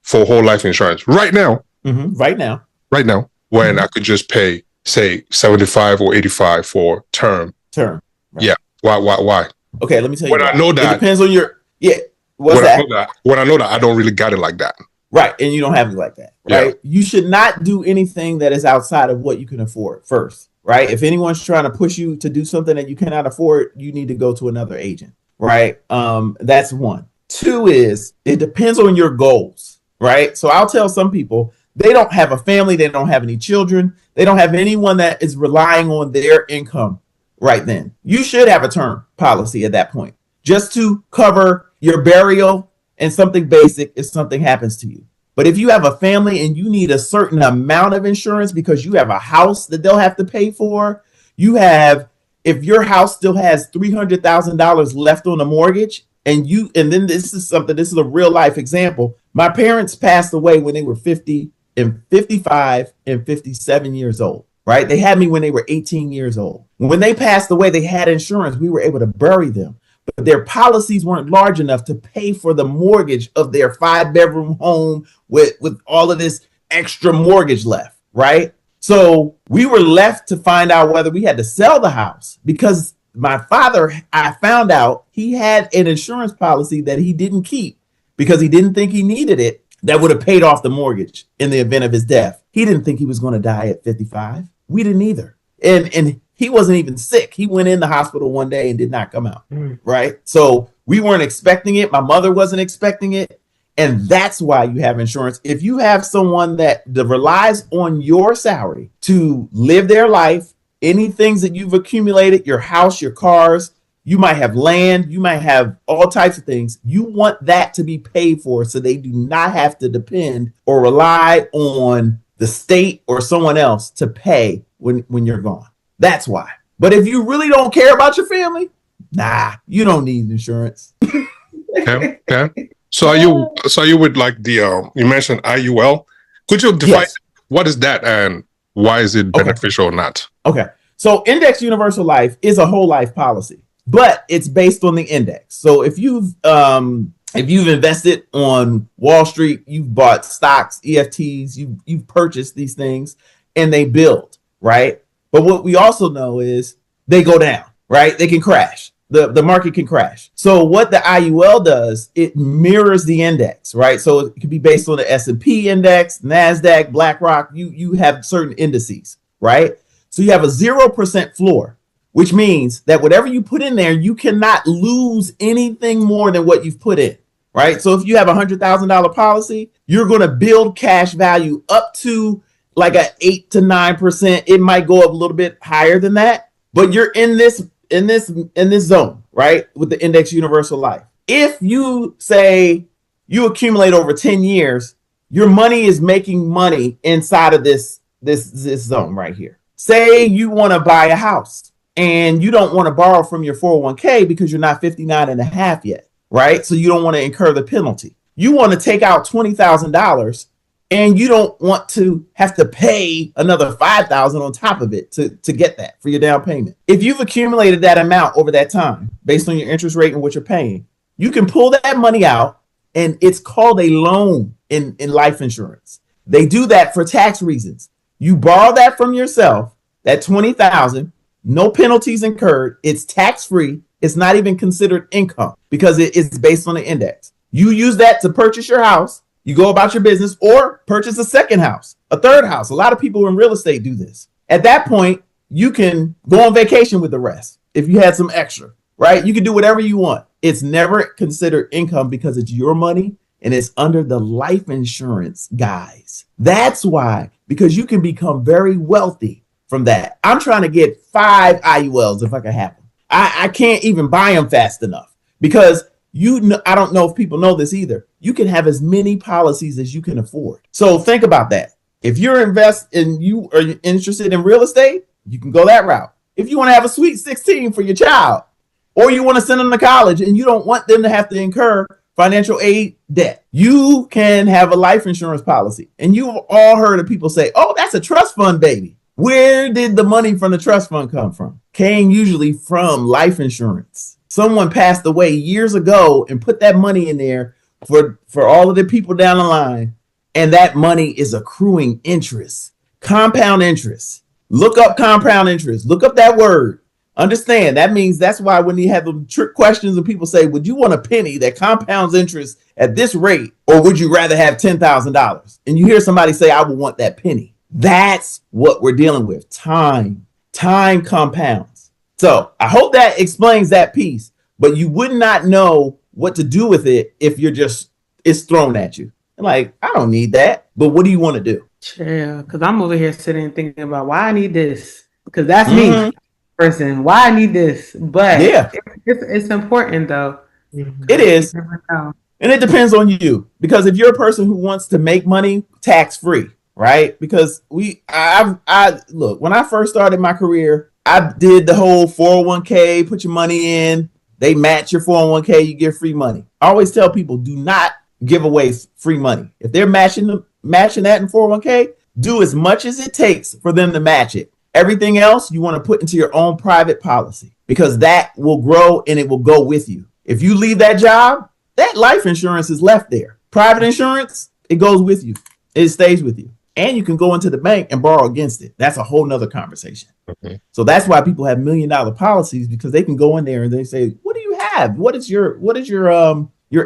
for whole life insurance right now? Right now, when I could just pay, say, $75 or $85 for term. Right. Yeah. Why? Okay, let me tell you. When I know that, it depends on your when I know that I don't really got it like that. Right, and you don't have it like that, right? Yeah. You should not do anything that is outside of what you can afford first, right? If anyone's trying to push you to do something that you cannot afford, you need to go to another agent, right? That's one. Two is, it depends on your goals, right? So I'll tell some people They don't have a family. They don't have any children. They don't have anyone that is relying on their income right then. You should have a term policy at that point, just to cover your burial and something basic if something happens to you. But if you have a family and you need a certain amount of insurance because you have a house that they'll have to pay for, if your house still has $300,000 left on the mortgage, and then this is a real life example. My parents passed away when they were 50 and 55 and 57 years old, right? They had me when they were 18 years old. When they passed away, they had insurance. We were able to bury them, but their policies weren't large enough to pay for the mortgage of their 5-bedroom home with all of this extra mortgage left, right? So we were left to find out whether we had to sell the house, because my father, I found out he had an insurance policy that he didn't keep because he didn't think he needed it, that would have paid off the mortgage in the event of his death. He didn't think he was going to die at 55. We didn't either. And he wasn't even sick. He went in the hospital one day and did not come out, right? So we weren't expecting it. My mother wasn't expecting it. And that's why you have insurance. If you have someone that relies on your salary to live their life, any things that you've accumulated, your house, your cars, you might have land, you might have all types of things. You want that to be paid for so they do not have to depend or rely on the state or someone else to pay when you're gone. That's why. But if you really don't care about your family, you don't need insurance. Okay. So are you with like the you mentioned IUL? Could you define what is that and why is it beneficial or not? Okay. So Index Universal Life is a whole life policy, but it's based on the index. So if you've invested on Wall Street, you've bought stocks, EFTs, you've purchased these things and they build, right? But what we also know is they go down, right? They can crash. The market can crash. So what the IUL does, it mirrors the index, right? So it could be based on the S&P index, NASDAQ, BlackRock. You have certain indices, right? So you have a 0% floor, which means that whatever you put in there, you cannot lose anything more than what you've put in, right? So if you have a $100,000 policy, you're going to build cash value up to like a 8 to 9%. It might go up a little bit higher than that, but you're in this zone, right? With the Index Universal Life. If you say you accumulate over 10 years, your money is making money inside of this zone right here. Say you want to buy a house and you don't want to borrow from your 401k because you're not 59 and a half yet, right? So you don't want to incur the penalty. You want to take out $20,000 and you don't want to have to pay another $5,000 on top of it to get that for your down payment. If you've accumulated that amount over that time, based on your interest rate and what you're paying, you can pull that money out, and it's called a loan in life insurance. They do that for tax reasons. You borrow that from yourself, that $20,000, no penalties incurred. It's tax free. It's not even considered income because it is based on the index. You use that to purchase your house. You go about your business or purchase a second house, a third house. A lot of people in real estate do this. At that point, you can go on vacation with the rest if you had some extra, right? You can do whatever you want. It's never considered income because it's your money and it's under the life insurance guise. That's why, because you can become very wealthy from that. I'm trying to get 5 IULs if I can have them. I can't even buy them fast enough because I don't know if people know this either. You can have as many policies as you can afford. So think about that. If you are interested in real estate, you can go that route. If you want to have a sweet 16 for your child, or you want to send them to college and you don't want them to have to incur financial aid debt, you can have a life insurance policy. And you've all heard of people say, oh, that's a trust fund, baby. Where did the money from the trust fund come from? Came usually from life insurance. Someone passed away years ago and put that money in there for all of the people down the line. And that money is accruing interest, compound interest. Look up compound interest. Look up that word. Understand that means that's why when you have the trick questions and people say, would you want a penny that compounds interest at this rate? Or would you rather have $10,000? And you hear somebody say, I would want that penny. That's what we're dealing with. Time compounds. So I hope that explains that piece, but you would not know what to do with it if it's thrown at you. Like, I don't need that. But what do you want to do? Yeah, because I'm over here sitting and thinking about why I need this. Because that's me, person. Why I need this. But yeah, it's important though. It is. And it depends on you. Because if you're a person who wants to make money tax free, right? Because I look, when I first started my career, I did the whole 401k, put your money in, they match your 401k, you get free money. I always tell people, do not give away free money. If they're matching that in 401k, do as much as it takes for them to match it. Everything else you want to put into your own private policy, because that will grow and it will go with you. If you leave that job, that life insurance is left there. Private insurance, it goes with you. It stays with you. And you can go into the bank and borrow against it. That's a whole nother conversation. Okay. So that's why people have $1 million policies, because they can go in there and they say, what do you have? What is your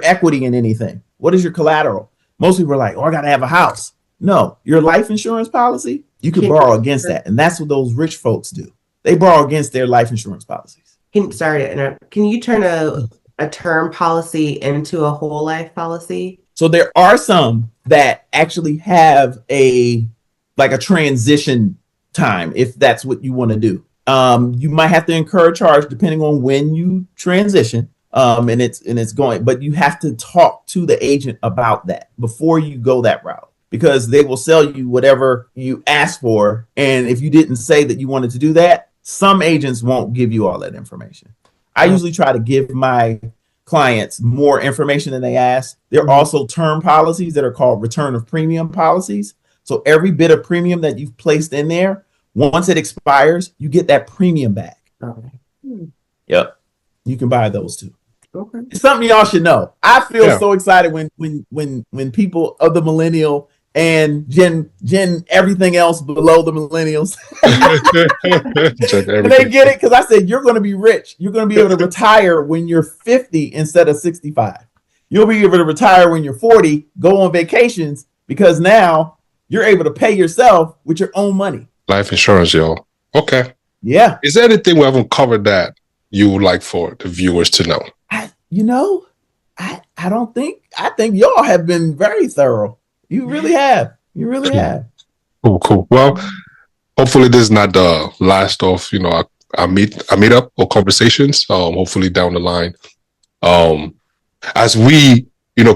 equity in anything? What is your collateral? Most people are like, oh, I got to have a house. No, your life insurance policy, you can borrow against that. And that's what those rich folks do. They borrow against their life insurance policies. Can you turn a term policy into a whole life policy? So there are some that actually have a transition time, if that's what you want to do. You might have to incur a charge depending on when you transition. And it's going, but you have to talk to the agent about that before you go that route, because they will sell you whatever you ask for. And if you didn't say that you wanted to do that, some agents won't give you all that information. I usually try to give my clients more information than they ask. There are also term policies that are called return of premium policies. So every bit of premium that you've placed in there, once it expires, you get that premium back. Okay. Yep. You can buy those too. Okay. It's something y'all should know. I feel so excited when people of the millennial and Gen everything else below the millennials and they get it, because I said you're going to be rich. You're going to be able to retire when you're 50 instead of 65. You'll be able to retire when you're 40, go on vacations, because now you're able to pay yourself with your own money. Life insurance, y'all. Okay. Yeah. Is there anything we haven't covered that you would like for the viewers to know? I think y'all have been very thorough. You really have. You really have. Cool. Well, hopefully this is not the last of our meet up or conversations. Hopefully down the line, as we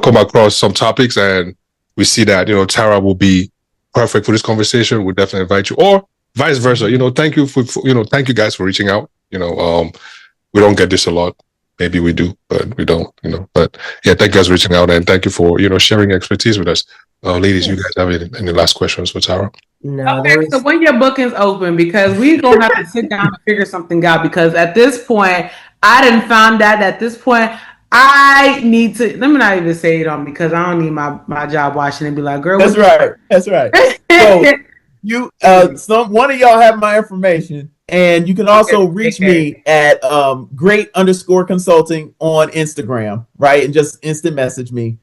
come across some topics and we see that Tara will be perfect for this conversation, we'll definitely invite you, or vice versa. Thank you thank you guys for reaching out. We don't get this a lot. Maybe we do, but we don't. But yeah, thank you guys for reaching out, and thank you for sharing expertise with us. Ladies, you guys have any last questions for Tara? No. Okay, so when your bookings open, because we're gonna have to sit down and figure something out, because at this point, I didn't found out at this point I need to, let me not even say it on, because I don't need my job watching and be like, girl. That's right. So you one of y'all have my information, and you can also reach me at great_consulting on Instagram, right? And just instant message me.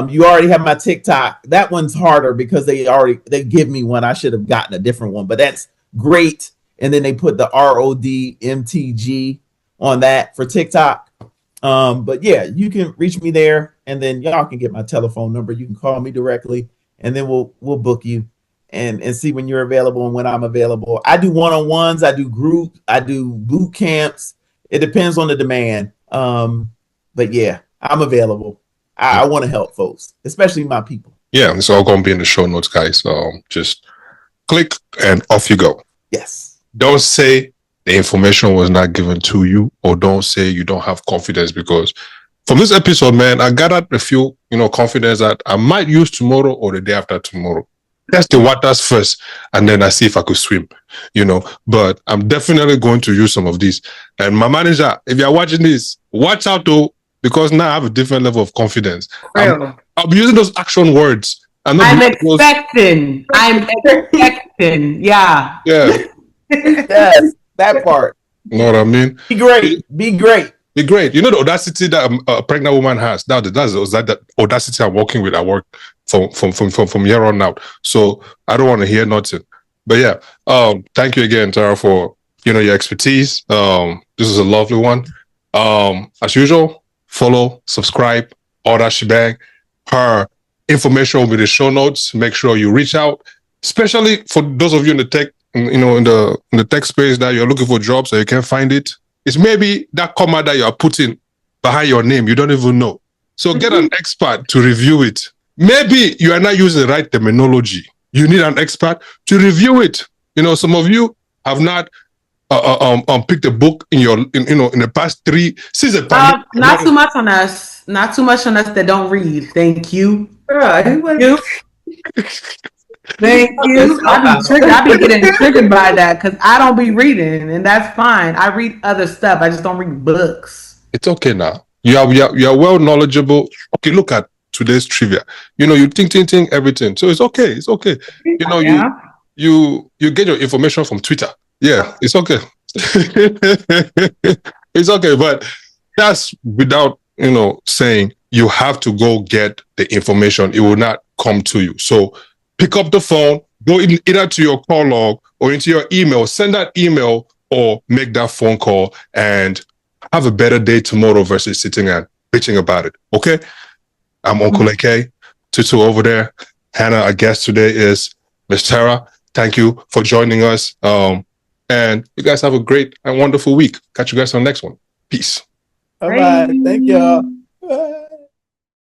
You already have my TikTok. That one's harder because they give me one. I should have gotten a different one, but that's great. And then they put the RODMTG on that for TikTok. But yeah, you can reach me there, and then y'all can get my telephone number. You can call me directly, and then we'll book you and see when you're available and when I'm available. I do one-on-ones, I do group, I do boot camps. It depends on the demand. But yeah, I'm available. I want to help folks, especially my people. Yeah, it's all going to be in the show notes, guys. Just click and off you go. Yes. Don't say the information was not given to you, or don't say you don't have confidence, because from this episode, man, I gathered a few, confidence that I might use tomorrow or the day after tomorrow. Test the waters first, and then I see if I could swim, But I'm definitely going to use some of these. And my manager, if you're watching this, watch out though, because now I have a different level of confidence. I'm using those action words. I'm expecting. Yeah. Yeah. Yes, that part. You know what I mean? Be great. The audacity that a pregnant woman has. That's that audacity I'm working with at work from here on out. So I don't want to hear nothing. But yeah, thank you again, Tara, for your expertise. This is a lovely one. As usual, follow, subscribe, all that shebang. Her information will be the show notes. Make sure you reach out, especially for those of you in the tech, in the tech space that you're looking for jobs and you can't find it. It's maybe that comma that you are putting behind your name you don't even know. So get an expert to review it. Maybe you are not using the right terminology. You need an expert to review it. Some of you have not picked a book in the past since the pandemic. Not too much on us. Not too much on us that don't read. Thank you. Thank you. Thank you. I be getting triggered by that because I don't be reading, and that's fine. I read other stuff. I just don't read books. It's okay now. You are well knowledgeable. Okay, look at today's trivia. You think everything. So it's okay. It's okay. You get your information from Twitter. Yeah, it's okay. It's okay, but that's without saying you have to go get the information. It will not come to you. So pick up the phone, go either to your call log or into your email, send that email or make that phone call and have a better day tomorrow versus sitting and bitching about it. Okay? I'm Uncle AK. Tutu over there. Hannah, our guest today is Miss Tara. Thank you for joining us. And you guys have a great and wonderful week. Catch you guys on the next one. Peace. All right. Thank y'all. Bye.